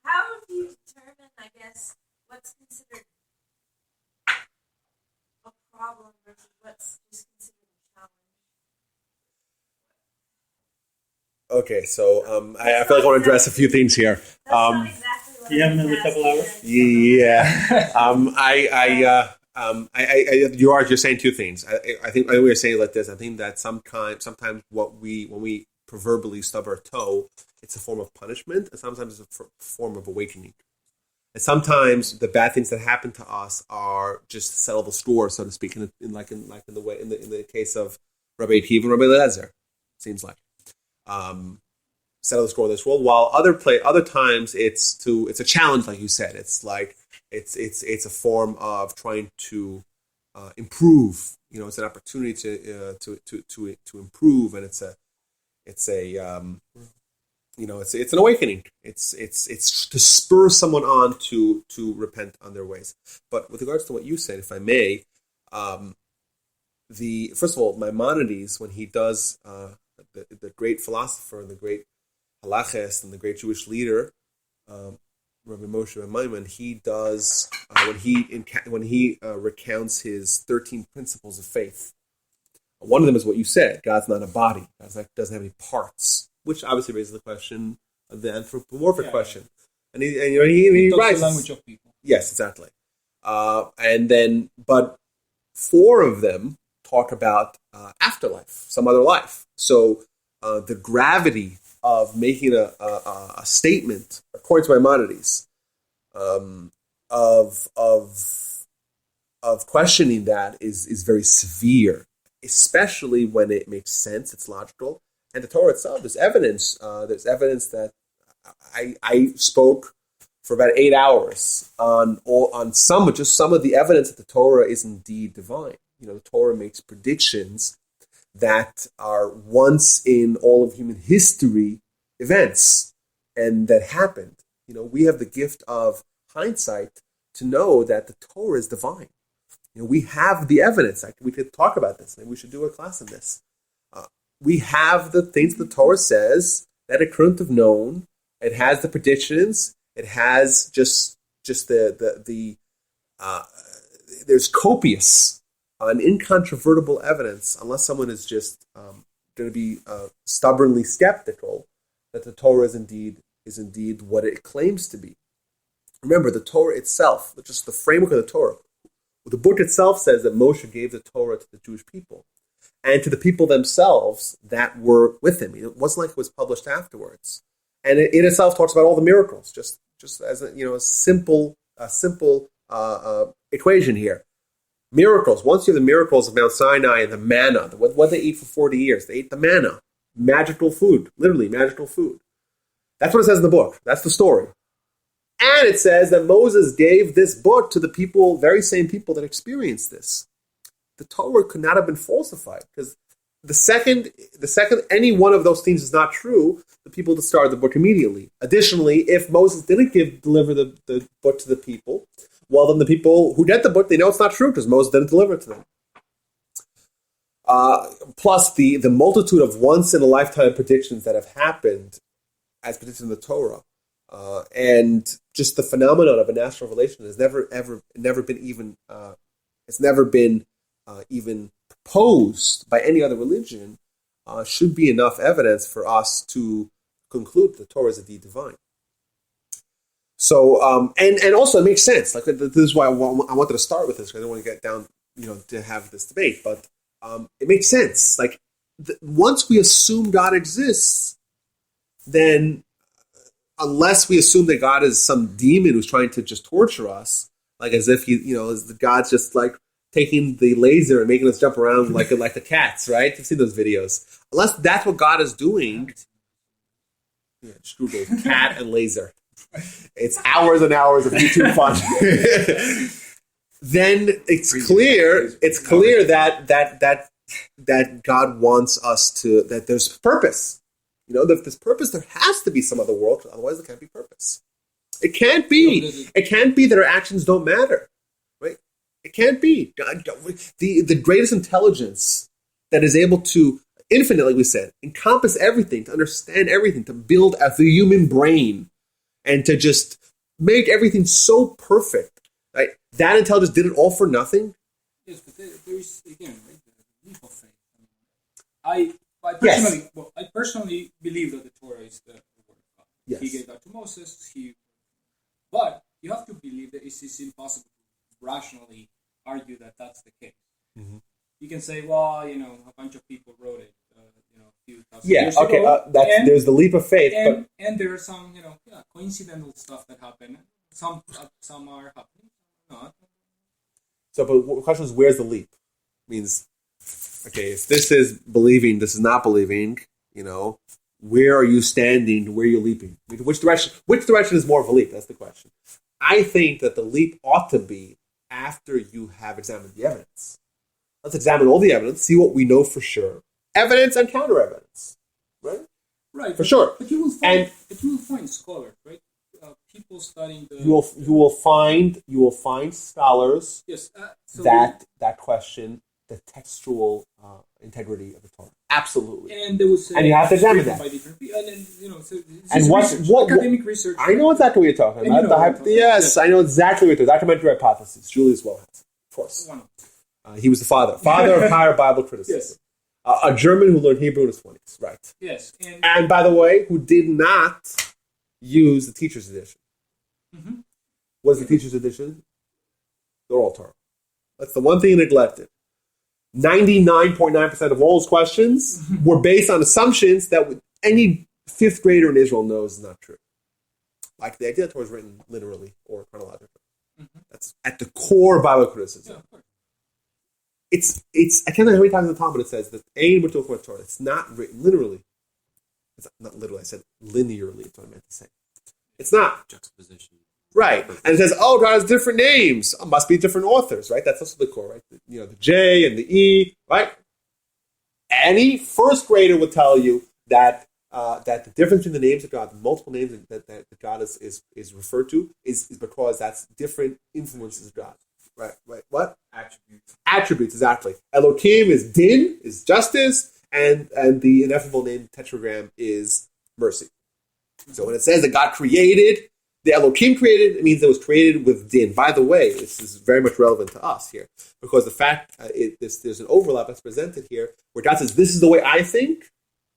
How do you determine, I guess, what's considered a problem versus what's just considered a challenge? okay, so I feel like I want to address a few things here. That's not exactly what Do you have I was another couple asking, hours? Yeah. You're saying two things. I think we were saying like this. I think that sometimes when we proverbially stub our toe, it's a form of punishment, and sometimes it's a form of awakening. And sometimes the bad things that happen to us are just to settle the score, so to speak, in the case of Rabbi Akiva and Rabbi Eliezer, seems like. Settle the score in this world. While other times it's a challenge, like you said. It's like it's a form of trying to improve. You know, it's an opportunity to improve, and it's an awakening. It's to spur someone on to repent on their ways. But with regards to what you said, if I may, first of all, Maimonides, when he does the great philosopher and the great halachist and the great Jewish leader, Rabbi Moshe ben Maimon, he does when he recounts his 13 principles of faith. One of them is what you said: God's not a body. God doesn't have any parts, which obviously raises the question of the anthropomorphic question. And he Talks writes the language of people. Yes, exactly. But 4 of them talk about afterlife, some other life. So the gravity of making a statement, according to Maimonides, of questioning that is very severe, especially when it makes sense, it's logical. And the Torah itself, there's evidence. There's evidence that I spoke for about 8 hours on some of the evidence that the Torah is indeed divine. The Torah makes predictions that are once in all of human history events, and that happened. We have the gift of hindsight to know that the Torah is divine. We have the evidence. We could talk about this. Maybe we should do a class on this. We have the things the Torah says that it couldn't have known. It has the predictions. It has just there's copious and incontrovertible evidence, unless someone is just going to be stubbornly skeptical, that the Torah is indeed what it claims to be. Remember, the Torah itself, just the framework of the Torah, the book itself says that Moshe gave the Torah to the Jewish people and to the people themselves that were with him. It wasn't like it was published afterwards. And it itself talks about all the miracles, just as a simple equation here. Miracles. Once you have the miracles of Mount Sinai and the manna, what they eat for 40 years, they ate the manna, magical food, literally magical food. That's what it says in the book. That's the story. And it says that Moses gave this book to the people, very same people that experienced this. The Torah could not have been falsified, because the second any one of those things is not true, the people discard the book immediately. Additionally, if Moses didn't deliver the book to the people, well, then the people who get the book, they know it's not true because Moses didn't deliver it to them. Plus the multitude of once-in-a-lifetime predictions that have happened as predicted in the Torah, and just the phenomenon of a national relation has never been even proposed by any other religion, should be enough evidence for us to conclude that the Torah is indeed divine. So, and also it makes sense. Like, this is why I wanted to start with this, because I don't want to get down, to have this debate. But it makes sense. Like, once we assume God exists, then unless we assume that God is some demon who's trying to just torture us, like as if as the God's just like taking the laser and making us jump around like the cats, right? You've seen those videos. Unless that's what God is doing, just Google cat and laser. It's hours and hours of YouTube fun. Then it's clear that God wants us to, that there's purpose. If there's purpose, there has to be some other world. Otherwise, there can't be purpose. It can't be. It can't be that our actions don't matter, right? It can't be. The greatest intelligence that is able to infinitely, we said, encompass everything, to understand everything, to build the human brain, and to just make everything so perfect. Right? That intelligence did it all for nothing. Yes, but there's again, right, the leap of faith. I personally believe that the Torah is the word of God. Yes. He gave that to Moses. But you have to believe that it's impossible to rationally argue that that's the case. Mm-hmm. You can say, well, a bunch of people wrote it, a few thousand years ago. There's the leap of faith, and there are some, coincidental stuff that happen. Some are happening, not. So, but the question is, where's the leap? Means, okay, if this is believing, this is not believing, where are you standing? Where are you leaping? Which direction is more of a leap? That's the question. I think that the leap ought to be after you have examined the evidence. Let's examine all the evidence, see what we know for sure. Evidence and counter evidence, right? Right, for sure. But you will find scholars, right? People studying the. You will find scholars. Yes. That question the textual integrity of the Torah. Absolutely. And they would say, and you have to examine that. By different people, and what academic research? I know exactly what you're talking about. Yes, I know exactly what you're talking about. Documentary hypothesis. Julius well has, of course. He was the father of higher Bible criticism. Yes. A German who learned Hebrew in his 20s, right? Yes. And by the way, who did not use the teacher's edition. Mm-hmm. What is the teacher's edition? The oral Torah. That's the one thing he neglected. 99.9% of all his questions were based on assumptions that any fifth grader in Israel knows is not true. Like the idea that Torah is written literally or chronologically. Mm-hmm. That's at the core of Bible criticism. Yeah, of course. It's I can't remember how many times in the Talmud it says that Ein B'Torah Torah. It's not written literally. It's not literally. I said linearly. That's what I meant to say. It's not. Juxtaposition. Right. And it says, oh, God has different names. Oh, must be different authors, right? That's also the core, right? The J and the E, right? Any first grader would tell you that that the difference between the names of God, the multiple names that God is referred to, is because that's different influences of God. Right? What? Attributes, exactly. Elohim is din, is justice, and the ineffable name tetragram is mercy. So when it says that God created, the Elohim created, it means it was created with din. By the way, this is very much relevant to us here, because the fact there's an overlap that's presented here, where God says, "This is the way I think."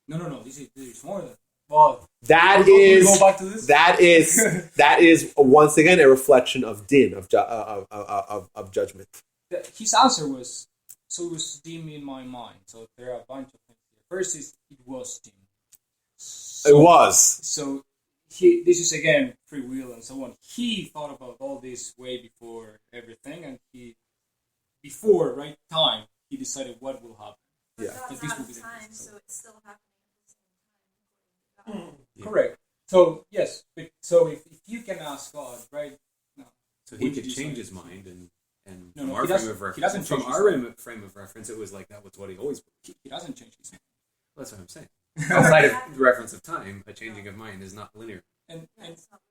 No. This is more than. Well, That we'll is go back to this. that is once again a reflection of din, of judgment. His answer was, so it was dim in my mind. So there are a bunch of things here. First is it was dim. So, It was. So this is again free will and so on. He thought about all this way before everything, and before right time, he decided what will happen. But Yeah. God's But this out will of be the time, case. so it's still happening at the same time. Correct. So yes, but so if you can ask God, right? No. So he Would could you change decide? his mind, and No, from no, our he frame doesn't- of reference, he doesn't from change his our mind. frame of reference, it was like that was what he always. He doesn't change his mind. That's what I'm saying. Outside of the reference of time, a changing of mind is not linear. And Yeah, it's not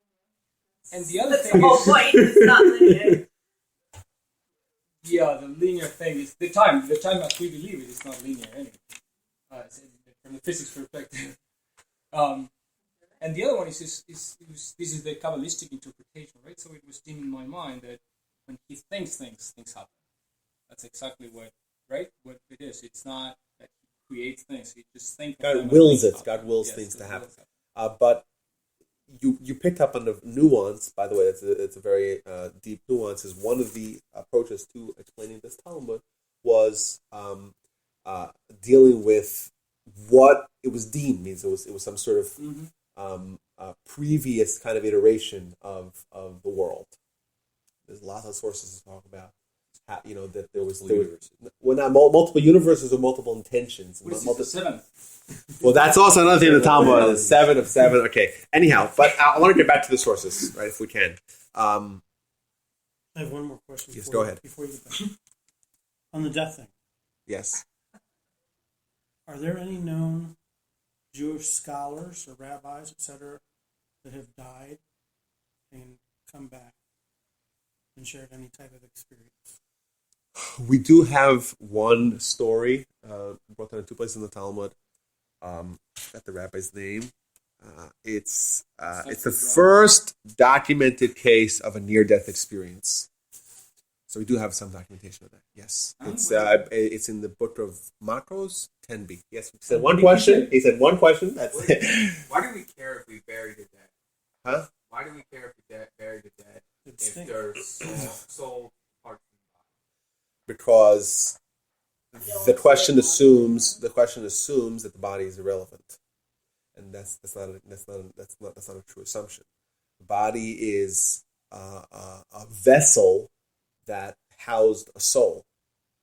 linear. and the other That's thing the whole is, point. It's not linear. yeah, the linear thing is the time. The time as we believe it is not linear anyway. From the physics perspective. And the other one is this is the Kabbalistic interpretation, right? So it was dim in my mind that when he thinks things happen. That's exactly what it is. It's not that he creates things. He just thinks. God wills it. God wills things to happen. But you picked up on the nuance. By the way, it's a very deep nuance. Is one of the approaches to explaining this Talmud was dealing with what it was deemed means. It was some sort of previous kind of iteration of the world. There's lots of sources to talk about. That there was not multiple universes or multiple intentions. What is this, the seventh? Well, that's also another thing in the Talmud. The 7 of 7. Okay. Anyhow, but I want to get back to the sources, right? If we can. I have one more question. Yes, go ahead. Before you get back. On the death thing, Yes. are there any known Jewish scholars or rabbis, etc., that have died and come back and shared any type of experience? We do have one story brought down in 2 places in the Talmud. Got the rabbi's name. It's the first documented case of a near-death experience. So we do have some documentation of that. Yes, it's in the book of Makros 10b. Yes, he said one question. He said one question. That's it. Why do we care if we bury the dead? Huh? Why do we care if we bury the dead It's if stink. they're soul parts of the body? Because the question assumes that the body is irrelevant, and that's not a true assumption. The body is a vessel that housed a soul.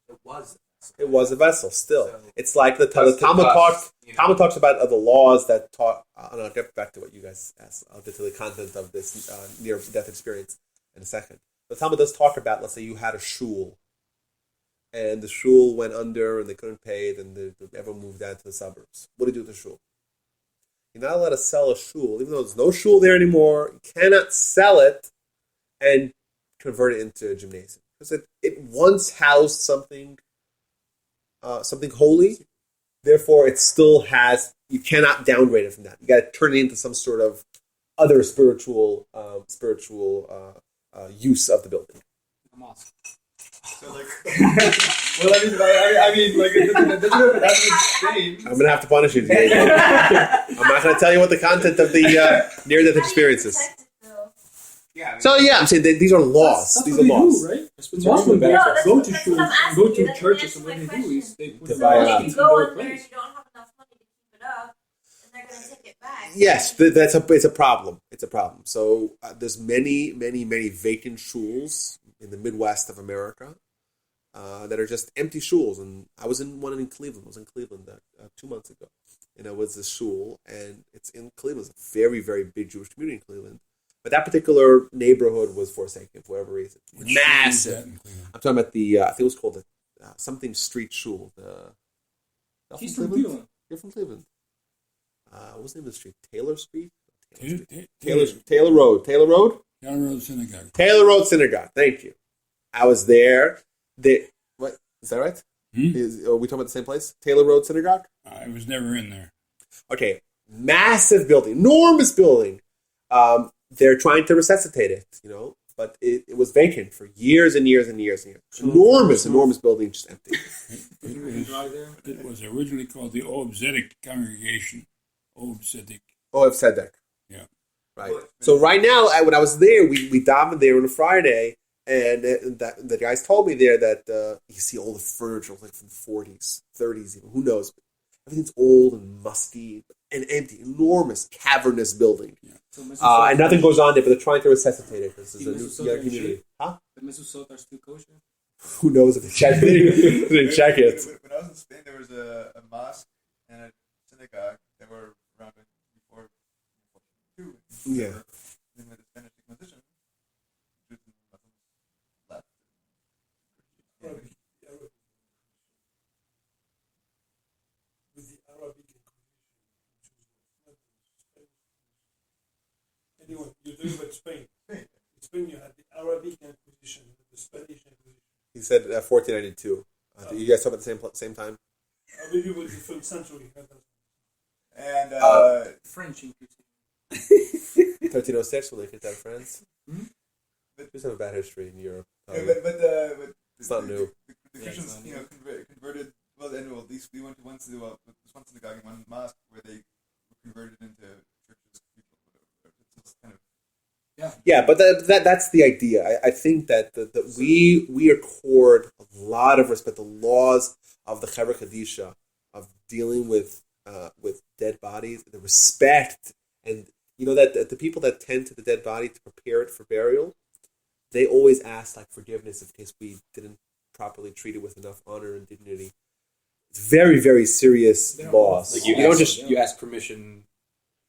It was. It was a vessel. Still, So, it's like the that's Talmud the talks. dust, you know. Talmud talks about the laws that talk. And I'll get back to what you guys asked. I'll get to the content of this near-death experience in a second. The Talmud does talk about, let's say you had a shul, and the shul went under, and they couldn't pay, then everyone moved down to the suburbs. What do you do with the shul? You're not allowed to sell a shul, even though there's no shul there anymore. You cannot sell it and convert it into a gymnasium because it once housed something holy. Therefore, it still has. You cannot downgrade it from that. You got to turn it into some sort of other spiritual use of the building. A mosque. So like, Well, I mean, like, it doesn't change. I'm gonna have to punish you, Diego. I'm not gonna tell you what the content of the near-death experience is. Yeah. I mean, So yeah, I'm saying that these are laws. That's These what are they laws. do, right? That's what Muslim they're doing. No, back that's go what- to that's schools, what I'm go asking to you. That's churches, and what what I'm they do is asking they put To So buy if out. you in go their in there and place. you don't have enough money to keep it up, and they're gonna take it back. Yes, it's a problem. It's a problem. So there's many vacant shuls in the Midwest of America that are just empty shuls. And I was in one in Cleveland. I was in Cleveland 2 months ago, and it was a shul, and it's in Cleveland. It's a very big Jewish community in Cleveland. But that particular neighborhood was forsaken for whatever reason. Which shul is Massive. that in Cleveland? I'm talking about the I think it was called the something street shul. He's from Cleveland. You're from Cleveland. What's the name of the street? Taylor Street? Taylor Taylor Road. Taylor Road? Road Synagogue. Taylor Road Synagogue. Thank you. I was there. What? Is that right? Are we talking about the same place? Taylor Road Synagogue? I was never in there. Okay. Massive building. Enormous building. They're trying to resuscitate it, but it was vacant for years and years and years and years. Enormous building, just empty. It was originally called the Ob Zedek Congregation. Ob Zedek. Oh, I've said that. Yeah. Right. So right now, when I was there, we davened there on a Friday, and the guys told me there that you see all the furniture like from the 40s, 30s, even who knows. Everything's old and musty and empty. Enormous, cavernous building. Yeah. So And nothing goes on there, but they're trying to resuscitate it. This is a Mezuzot new are community. cheap? Huh? The Mezuzot are still kosher? Who knows if they check, they didn't check it. When I was in Spain, there was a mosque and a synagogue that were around before 1942. Yeah. Then with the Spanish Inquisition, Jews and Muslims left. With the Arabic Inquisition, anyway, you're talking about Spain. In Spain, you had the Arabic Inquisition, the Spanish Inquisition. He said 1492. You guys talk about the same time? Maybe it was different century. And French Inquisition. 1306 when they kicked out of France. Hmm? Jews have a bad history in Europe. but It's not new. The Christians, converted. Well, anyway, at least we went to one synagogue and one mosque where they were converted into churches. It's just kind of Yeah, but that's the idea. I think that we accord a lot of respect. The laws of the Chevra Kadisha of dealing with dead bodies, the respect, and that the people that tend to the dead body to prepare it for burial, they always ask like forgiveness in case we didn't properly treat it with enough honor and dignity. It's very serious laws. Like you don't just you ask permission.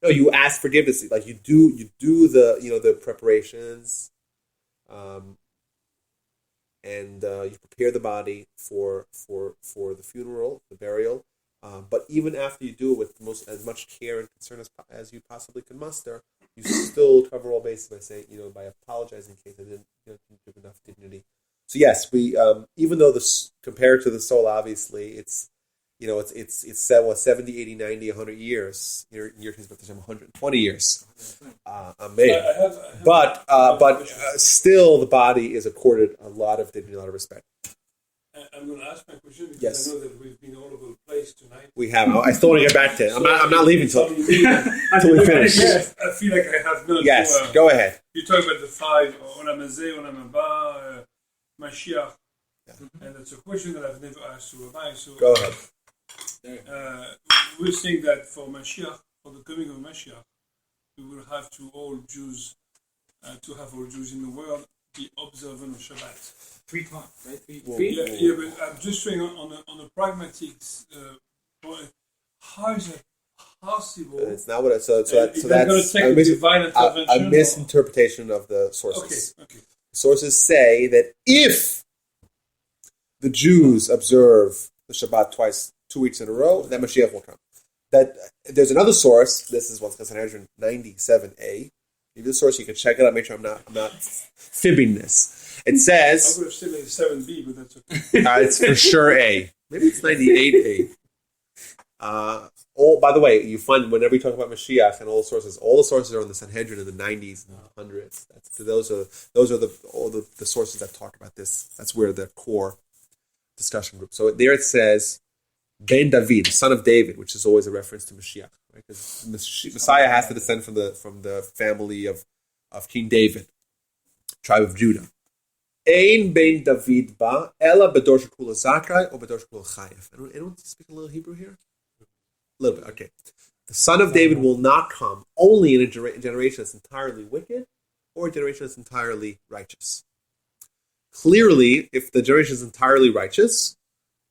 no, you ask forgiveness. Like you do the the preparations, and you prepare the body for the funeral, the burial. But even after you do it with as much care and concern as you possibly can muster, you still cover all bases by saying by apologizing in case I didn't give enough dignity. So yes, we even though compared to the soul, obviously it's. It's 70, 80, 90, 100 years. Your case, but there's 120 years. Amen. But still, the body is accorded a lot of dignity, a lot of respect. I'm going to ask my question because Yes. I know that we've been all over the place tonight. We have. I still want to get back to it. I'm not leaving until we finish. I feel like I have no. Yes, go ahead. You talk about the five Olam Hazeh, Olam Haba, Mashiach, and that's a question that I've never asked to Rabbi. So Go ahead. we're saying that for Mashiach, for the coming of Mashiach, we will have to all Jews, to have all Jews in the world be observant of Shabbat. 3 times, right? Yeah, but I'm just saying on a pragmatic point, how is it possible? It's not what. So Is that gonna that's take a divine a intervention, or- misinterpretation of the sources. Okay. Sources say that if the Jews observe the Shabbat twice, 2 weeks in a row, then Mashiach will come. That there's another source. This is what's Sanhedrin 97a. Give you the source. You can check it out. Make sure I'm not fibbing this. It I says would have said like 7b, but that's okay. it's for sure a. Maybe it's 98a. By the way, you find whenever you talk about Mashiach and all the sources are in the Sanhedrin in the 90s and 100s. Those are all the sources that talk about this. That's where the core discussion group. So there it says Ben David, son of David, which is always a reference to Mashiach, right? Because Messiah has to descend from the family of King David, tribe of Judah. Ein Ben David ba ela bedor shekula zakai or bedor shekula chayev. Anyone speak a little Hebrew here? A little bit, okay. the son of David will not come only in a generation that's entirely wicked or a generation that's entirely righteous. Clearly, if the generation is entirely righteous,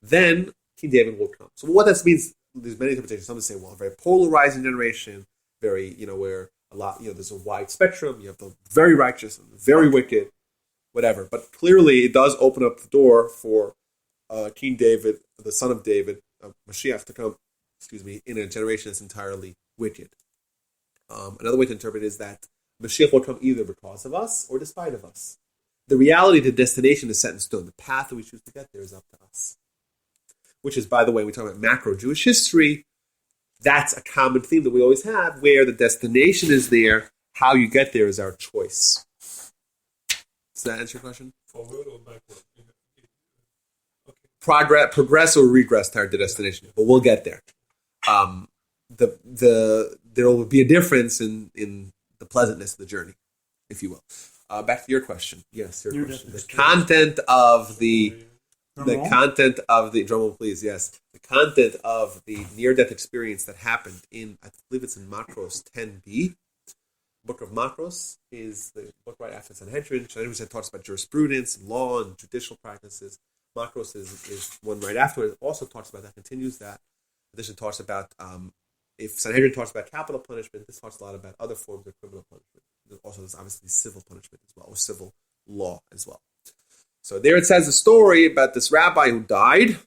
then King David will come. So what that means, there's many interpretations. Some say, well, a very polarizing generation, very, where a lot, there's a wide spectrum. You have the very righteous and the very wicked, whatever. But clearly, it does open up the door for King David, the son of David, Mashiach, to come, in a generation that's entirely wicked. Another way to interpret it is that Mashiach will come either because of us or despite of us. The reality, the destination is set in stone. The path that we choose to get there is up to us. Which is, by the way, when we talk about macro Jewish history, that's a common theme that we always have, where the destination is there, how you get there is our choice. Does that answer your question? Forward or backward? Progress or regress toward the destination, but we'll get there. There will be a difference in the pleasantness of the journey, if you will. Back to your question. Yes, your question. The content of the drum roll, please. Yes, the content of the near-death experience that happened in, I believe it's in Makros 10b. Book of Makros is the book right after Sanhedrin. Sanhedrin talks about jurisprudence, law, and judicial practices. Makros is one right after it. Also talks about that, continues that. Addition talks about if Sanhedrin talks about capital punishment, this talks a lot about other forms of criminal punishment. Also, there's obviously civil punishment as well, or civil law as well. So there it says a story about this rabbi who died,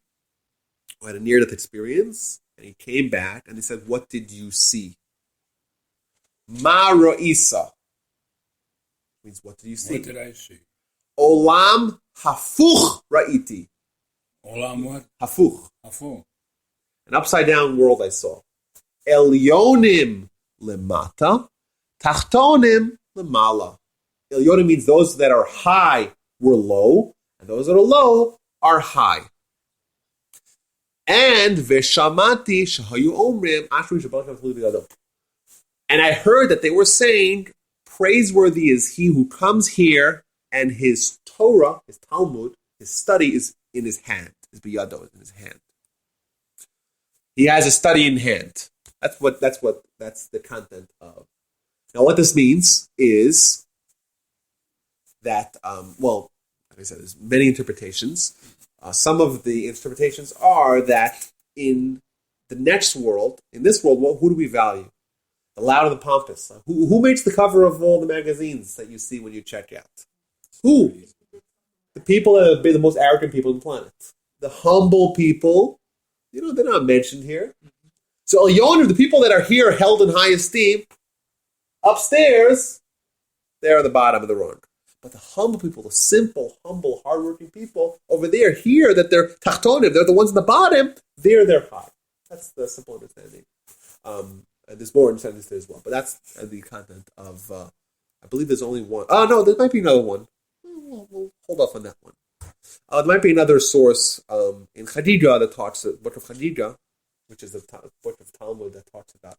who had a near-death experience, and he came back and he said, "What did you see?" Ma ro'isa means, what did you see? What did I see? Olam hafuch ra'iti. Olam what? Hafuch. Hafu. An upside down world I saw. Elyonim lemata, tachtonim lemala. Elyonim means those that are high were low, and those that are low are high. And veshamati shahayu omrim ashri shabbat v'gadol. And I heard that they were saying, praiseworthy is he who comes here, and his Torah, his Talmud, his study is in his hand. His biyado is in his hand. He has a study in hand. That's the content of. Now, what this means is that, like I said, there's many interpretations. Some of the interpretations are that in the next world, in this world, who do we value? The loud and the pompous. Who makes the cover of all the magazines that you see when you check out? Who? The people that are the most arrogant people on the planet. The humble people, they're not mentioned here. So Elyonim, the people that are here held in high esteem, upstairs, they're at the bottom of the rung. But the humble people, the simple, humble, hardworking people over there, here, that they're tachtonim, they're the ones in the bottom, they're high. That's the simple understanding. And there's more understanding there as well. But that's the content of, I believe there's only one. Oh, no, there might be another one. We'll hold off on that one. There might be another source in Chadija that talks, the book of Chadija, which is the book of Talmud that talks about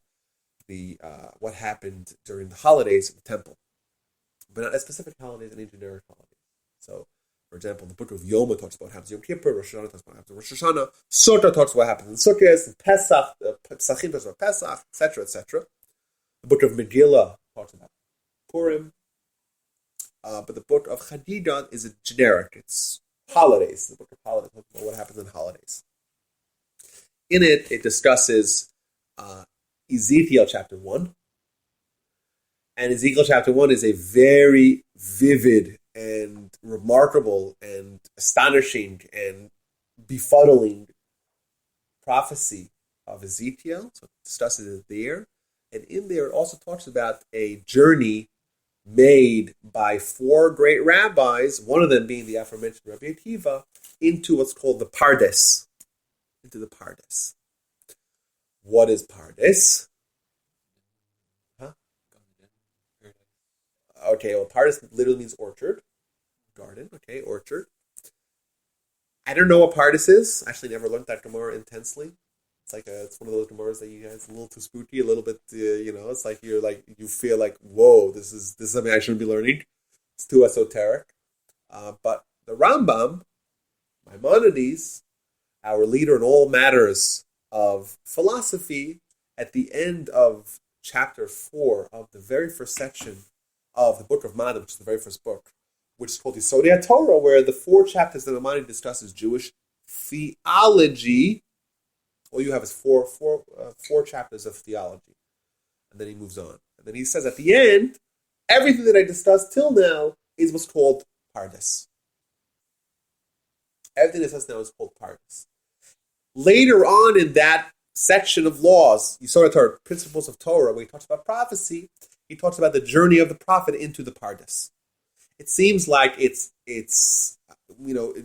the what happened during the holidays of the temple. But not as specific holidays, any generic holidays. So, for example, the book of Yoma talks about what happens in Yom Kippur, Rosh Hashanah talks about what happens in Rosh Hashanah, Sukkah talks about what happens in Sukkot, and Pesach, Pesachim talks about Pesach, etc., etc. The book of Megillah talks about Purim. But the book of Chadija is a generic. It's holidays. The book of holidays, what happens in holidays. In it, it discusses Ezekiel chapter 1. And Ezekiel chapter 1 is a very vivid and remarkable and astonishing and befuddling prophecy of Ezekiel. So it discusses it there. And in there, it also talks about a journey made by 4 great rabbis, one of them being the aforementioned Rabbi Akiva, into what's called the Pardes. Into the Pardes. What is Pardes? Okay, well, Pardes literally means orchard. Garden, okay, orchard. I don't know what Pardes is. Actually, never learned that Gemara intensely. It's like it's one of those Gemaras that you guys a little too spooky, a little bit, it's like you feel like, whoa, this is something I shouldn't be learning. It's too esoteric. But the Rambam, Maimonides, our leader in all matters of philosophy, at the end of chapter 4 of the very first section of the book of Maimonides, which is the very first book, which is called Yesodei Torah, where the 4 chapters that Maimonides discusses Jewish theology. All you have is four chapters of theology. And then he moves on. And then he says at the end, everything that I discussed till now is what's called Pardes. Everything that says now is called Pardes. Later on in that section of laws, Yesodei Torah, principles of Torah, when he talks about prophecy, he talks about the journey of the prophet into the Pardes. It seems like it's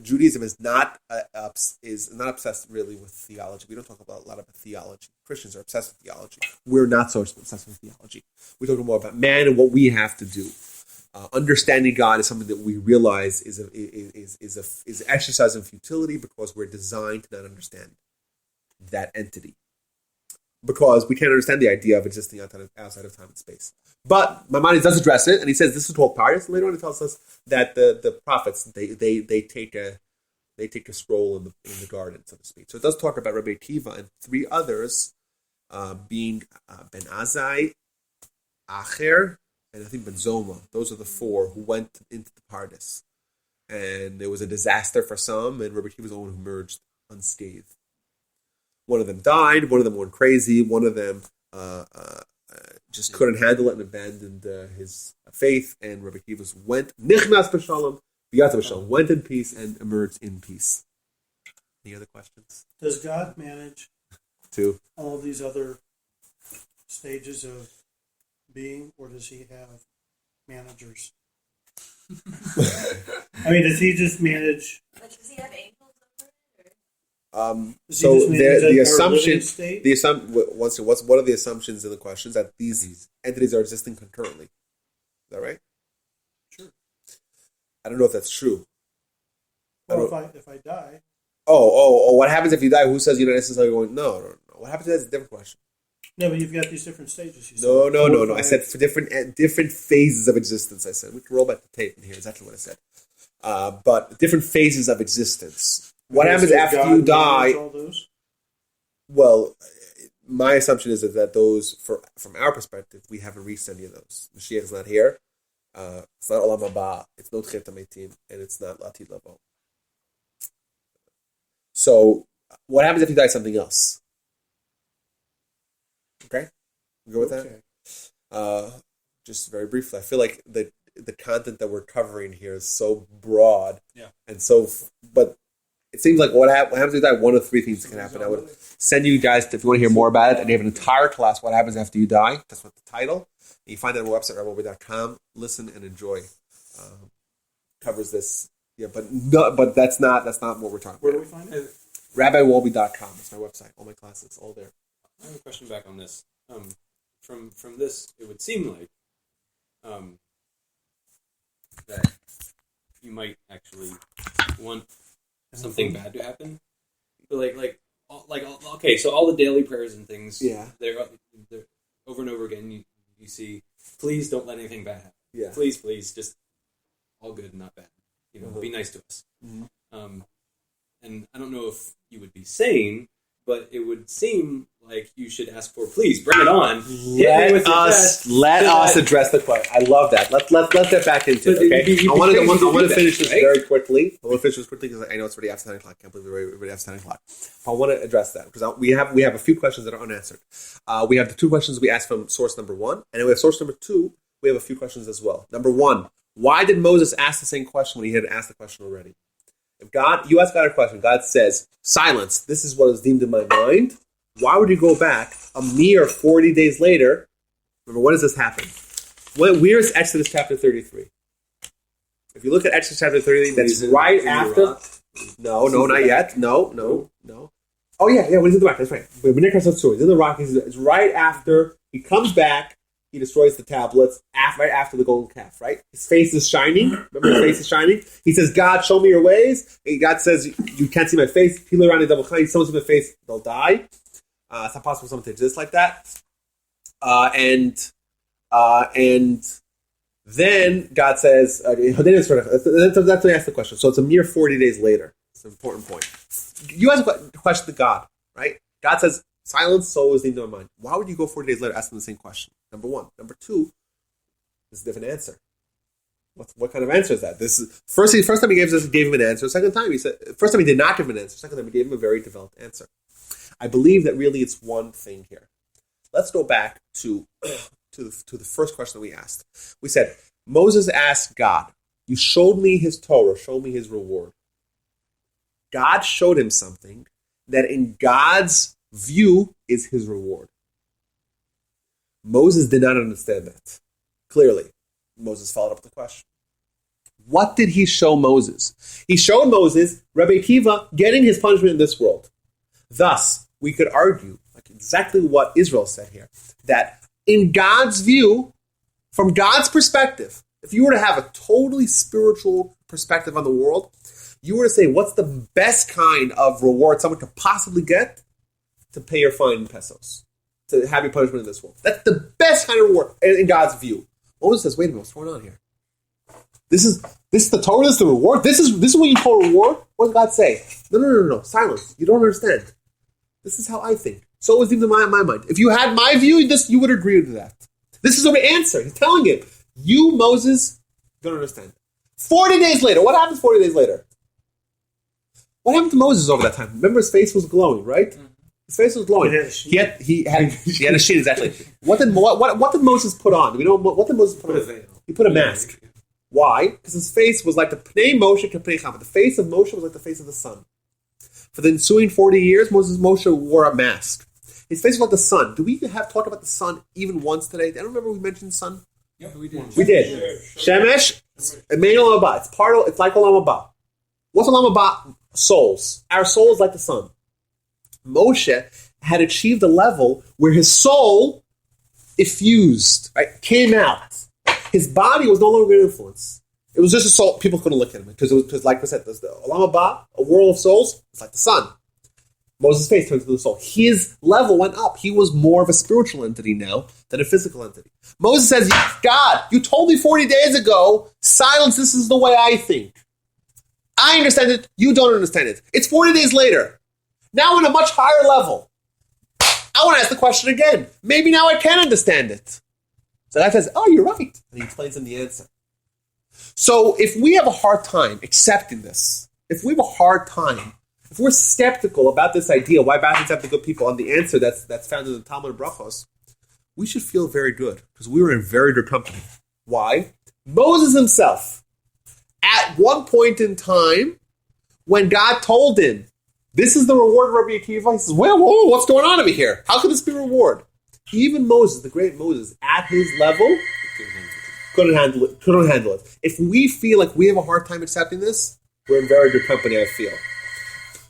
Judaism is not obsessed really with theology. We don't talk about a lot about theology. Christians are obsessed with theology. We're not so obsessed with theology. We're talking more about man and what we have to do. Understanding God is something that we realize is an exercise in futility because we're designed to not understand that entity. Because we can't understand the idea of existing outside of time and space. But Maimonides does address it, and he says this is called Pardes. Later on, he tells us that the prophets they take a stroll in the garden, so to speak. So it does talk about Rabbi Akiva and 3 others, being Ben Azai, Acher, and I think Ben Zoma. Those are the 4 who went into the Pardes, and there was a disaster for some, and Rabbi Akiva was the one who emerged unscathed. One of them died. One of them went crazy. One of them just couldn't handle it and abandoned his faith. And Rabbi Akiva went nichnas b'shalom, v'yatzav b'shalom, went in peace and emerged in peace. Any other questions? Does God manage all these other stages of being, or does he have managers? I mean, does he just manage? Like, does he have angels over it? So the assumption, what are the assumptions in the questions that these entities are existing concurrently? Is that right? Sure. I don't know if that's true. Well, if I die. Oh! What happens if you die? Who says you're not necessarily going? No. What happens if that's a different question? No, but you've got these different stages. No. I said for different phases of existence. I said we can roll back the tape and hear exactly what I said. But different phases of existence. What happens after you die? Well, my assumption is that those, from our perspective, we haven't reached any of those. Mashiach is not here. It's not Olam Haba. It's not Chet HaMeitim, and it's not Latid Lavo. So, what happens if you die something else? Okay, you go with that. Just very briefly, I feel like the content that we're covering here is so broad, and so, but. It seems like what happens if you die, one of 3 things can happen. I would send you guys, if you want to hear more about it, and you have an entire class, What Happens After You Die. That's what the title. You find it on our website, rabbiwolbe.com. Listen and enjoy. Covers this. Yeah, but that's not what we're talking about. Where do we find it? rabbiwolbe.com. That's my website. All my classes, all there. I have a question back on this. From this, it would seem like that you might actually want something bad to happen, but okay, so all the daily prayers and things, they're over and over again. You see, please don't let anything bad happen. Yeah, please, just all good, not bad. Be nice to us. Mm-hmm. And I don't know if you would be sane, but it would seem like you should ask for, please bring it on. Let us address the question. I love that. Let's get back into it. Okay, I want to finish this very quickly. I want to finish this quickly because I know it's already after 10 o'clock. I can't believe we're already after 10 o'clock. I want to address that because we have a few questions that are unanswered. We have the 2 questions we asked from source number 1, and then we have source number 2. We have a few questions as well. Number 1, why did Moses ask the same question when he had asked the question already? If you ask God a question, God says, silence, this is what is deemed in my mind. Why would you go back a mere 40 days later? Remember, when does this happen? Where is Exodus chapter 33? If you look at Exodus chapter 33, that's right after... No, not yet. No. Oh, yeah, when he's in the rock, that's right. When Nick he's in the rock, it's right after he comes back, he destroys the tablets, right after the golden calf, right? His face is shining. Remember, his face is shining? He says, God, show me your ways. And God says, you can't see my face. People around double someone sees my face, they'll die. It's not possible for someone to exist like that. And then God says, that's when he asked the question. So it's a mere 40 days later. It's an important point. You ask a question to God, right? God says, Silence is always in my mind. Why would you go 40 days later asking the same question? Number one. Number two, this is a different answer. What kind of answer is that? This is first time he gave him an answer. Second time first time he did not give him an answer. Second time he gave him a very developed answer. I believe that really it's one thing here. Let's go back to the first question that we asked. We said Moses asked God, "You showed me his Torah, show me his reward." God showed him something that in God's view is his reward. Moses did not understand that. Clearly, Moses followed up with the question. What did he show Moses? He showed Moses Rabbi Akiva getting his punishment in this world. Thus, we could argue, like exactly what Israel said here, that in God's view, from God's perspective, if you were to have a totally spiritual perspective on the world, you were to say, what's the best kind of reward someone could possibly get? To pay your fine in pesos. To have your punishment in this world. That's the best kind of reward in God's view. Moses says, wait a minute, what's going on here? This is the Torah, this is the reward? This is what you call reward? What does God say? No. Silence. You don't understand. This is how I think. So it was even my mind. If you had my view, you would agree with that. This is the answer. He's telling him, you, Moses, don't understand. 40 days later. What happens 40 days later? What happened to Moses over that time? Remember, his face was glowing, right? Mm-hmm. His face was glowing. He had a sheet, exactly. What did Moses put on? Do we know what did Moses put on? He put a mask. Why? Because his face was like the Pnei Moshe K'Pnei Chama. The face of Moshe was like the face of the sun. For the ensuing 40 years, Moshe wore a mask. His face was like the sun. Do we have talk about the sun even once today? I don't remember we mentioned sun. Yeah, we did. We did. Shemesh, Emein Olam Haba. It's like Olam Haba. What's Olam Haba? Souls. Our soul is like the sun. Moshe had achieved a level where his soul effused, right, came out. His body was no longer an influence. It was just a soul. People couldn't look at him because like I said, there's the Olam Haba, a world of souls. It's like the sun. Moses' face turned to the soul. His level went up. He was more of a spiritual entity now than a physical entity. Moses says, God, you told me 40 days ago, silence, this is the way I think. I understand it. You don't understand it. It's 40 days later. Now on a much higher level. I want to ask the question again. Maybe now I can understand it. So God says, oh, you're right. And he explains him the answer. So if we have a hard time accepting this, if we have a hard time, if we're skeptical about this idea, why bad things happen to good people, and the answer that's found in the Talmud Brachos, we should feel very good because we were in very good company. Why? Moses himself, at one point in time, when God told him, this is the reward of Rabbi Akiva, he says, whoa, what's going on over here? How could this be a reward? Even Moses, the great Moses, at his level, couldn't handle it. If we feel like we have a hard time accepting this, we're in very good company, I feel.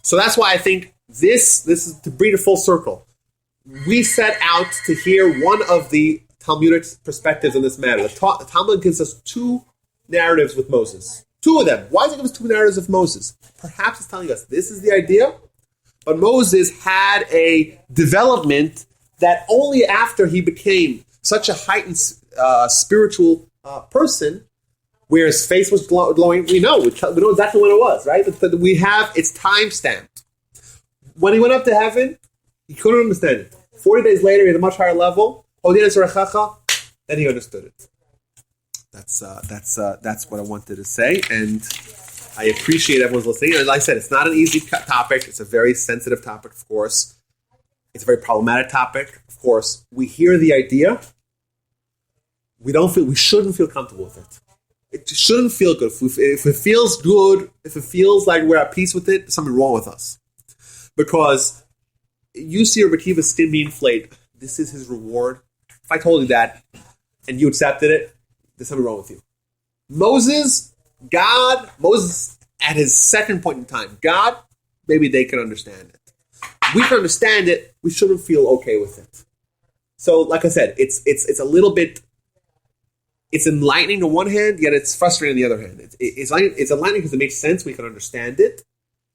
So that's why I think this is to bring it full circle. We set out to hear one of the Talmudic perspectives on this matter. The Talmud gives us two narratives with Moses. Two of them. Why does it give us two narratives of Moses? Perhaps it's telling us this is the idea, but Moses had a development that only after he became such a heightened spiritual person, where his face was glowing, we know exactly when it was, right? We have, it's time-stamped. When he went up to heaven, he couldn't understand it. 40 days later, he had a much higher level. Then he understood it. That's what I wanted to say, and I appreciate everyone's listening. And like I said, it's not an easy topic. It's a very sensitive topic, of course. It's a very problematic topic, of course. We hear the idea. We shouldn't feel comfortable with it. It shouldn't feel good. If it feels good, if it feels like we're at peace with it, there's something wrong with us. Because you see Rabbi Akiva's skin being inflated. This is his reward. If I told you that and you accepted it, there's something wrong with you. Moses at his second point in time, God, maybe they can understand it. We can understand it. We shouldn't feel okay with it. So, like I said, it's a little bit. It's enlightening on one hand, yet it's frustrating on the other hand. It's enlightening because it makes sense. We can understand it.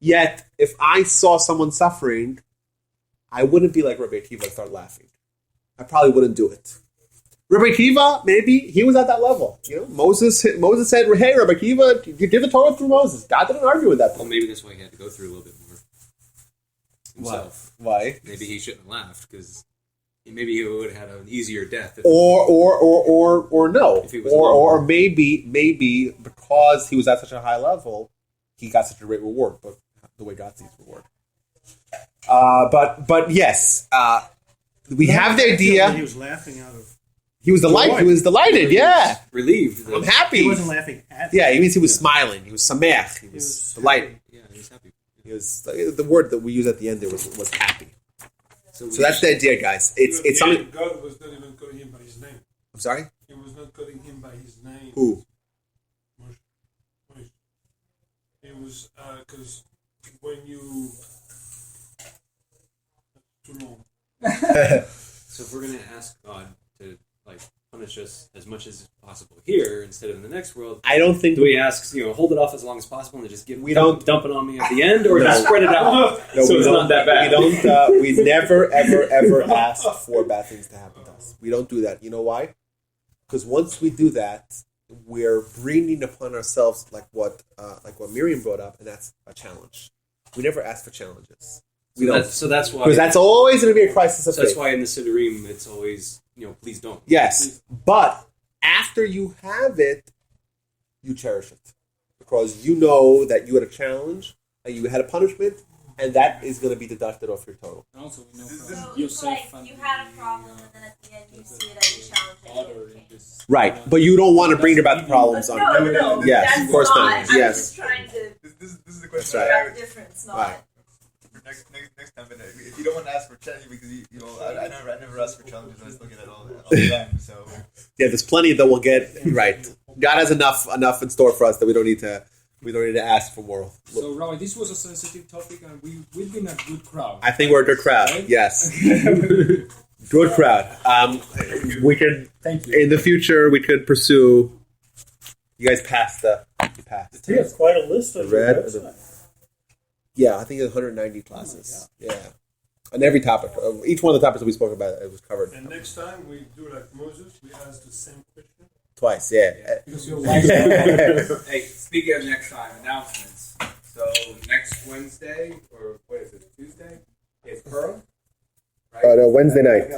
Yet, if I saw someone suffering, I wouldn't be like Rabbi Akiva and start laughing. I probably wouldn't do it. Rabbi Akiva, maybe he was at that level. Moses said, "Hey, Rabbi Akiva, you give the Torah through Moses." God didn't argue with that. Well, maybe that's why he had to go through a little bit more. himself. Why? Maybe he shouldn't have laughed because maybe he would have had an easier death. Or no, If he was or maybe because he was at such a high level, he got such a great reward. But the way God sees reward. But yes, we have the He idea. was laughing out of. He was delighted. He was delighted. Yeah, Relieved. I'm happy. He wasn't laughing at. Yeah, he means he was smiling. He was samech. He was was delighted. Yeah, he was happy. He was the word that we use at the end there was happy. So So that's the idea, guys. It's something. God was not even calling him by his name. I'm sorry. He was not calling him by his name. Who? Moshe. It was because when you too long. So if we're going to ask God to punish us as much as possible here instead of in the next world, I don't think do we ask hold it off as long as possible and just We don't- dump it on me at the end, or just spread it out No, so we it's don't, not that bad? We don't. We never, ever ask for bad things to happen to us. We don't do that. You know why? Because once we do that, we're bringing upon ourselves like what Miriam brought up, and that's a challenge. We never ask for challenges. We don't, So that's why. because that's always going to be a crisis of So that's faith. why in the Siddurim it's always please don't. Yes, but after you have it, you cherish it because you know that you had a challenge and you had a punishment, and that is going to be deducted off your total. And also, we know So from it's Yosef like and you had a problem, and then at the end you see it as a challenge. and order you in overcame. this. Right, but you don't want to bring about the problems on. No, Yes, that's of course not. not. I'm Yes. just trying to This is the That's question. right. figure out the difference, not. Right. For next time, but if you don't want to ask for challenge, because I never ask for challenges. I still get it all the time. So Yeah, there's plenty that we'll get right. God has enough in store for us that we don't need to ask for more. So, Rabbi, this was a sensitive topic, and we've been a good crowd. I think we're a good crowd. Right? Yes, good crowd. We could Thank you. in the future we could pursue. You guys passed you passed. You have quite a list of The red your or the- website. Yeah, I think it's 190 classes. Yeah, on every topic. Each one of the topics that we spoke about, it was covered And next time we do like Moses, we ask the same question. twice. Yeah. Because your wife. Hey, speaking of next time, announcements. So next Wednesday, or what is it, Tuesday? Is Purim? Right? No, Wednesday night.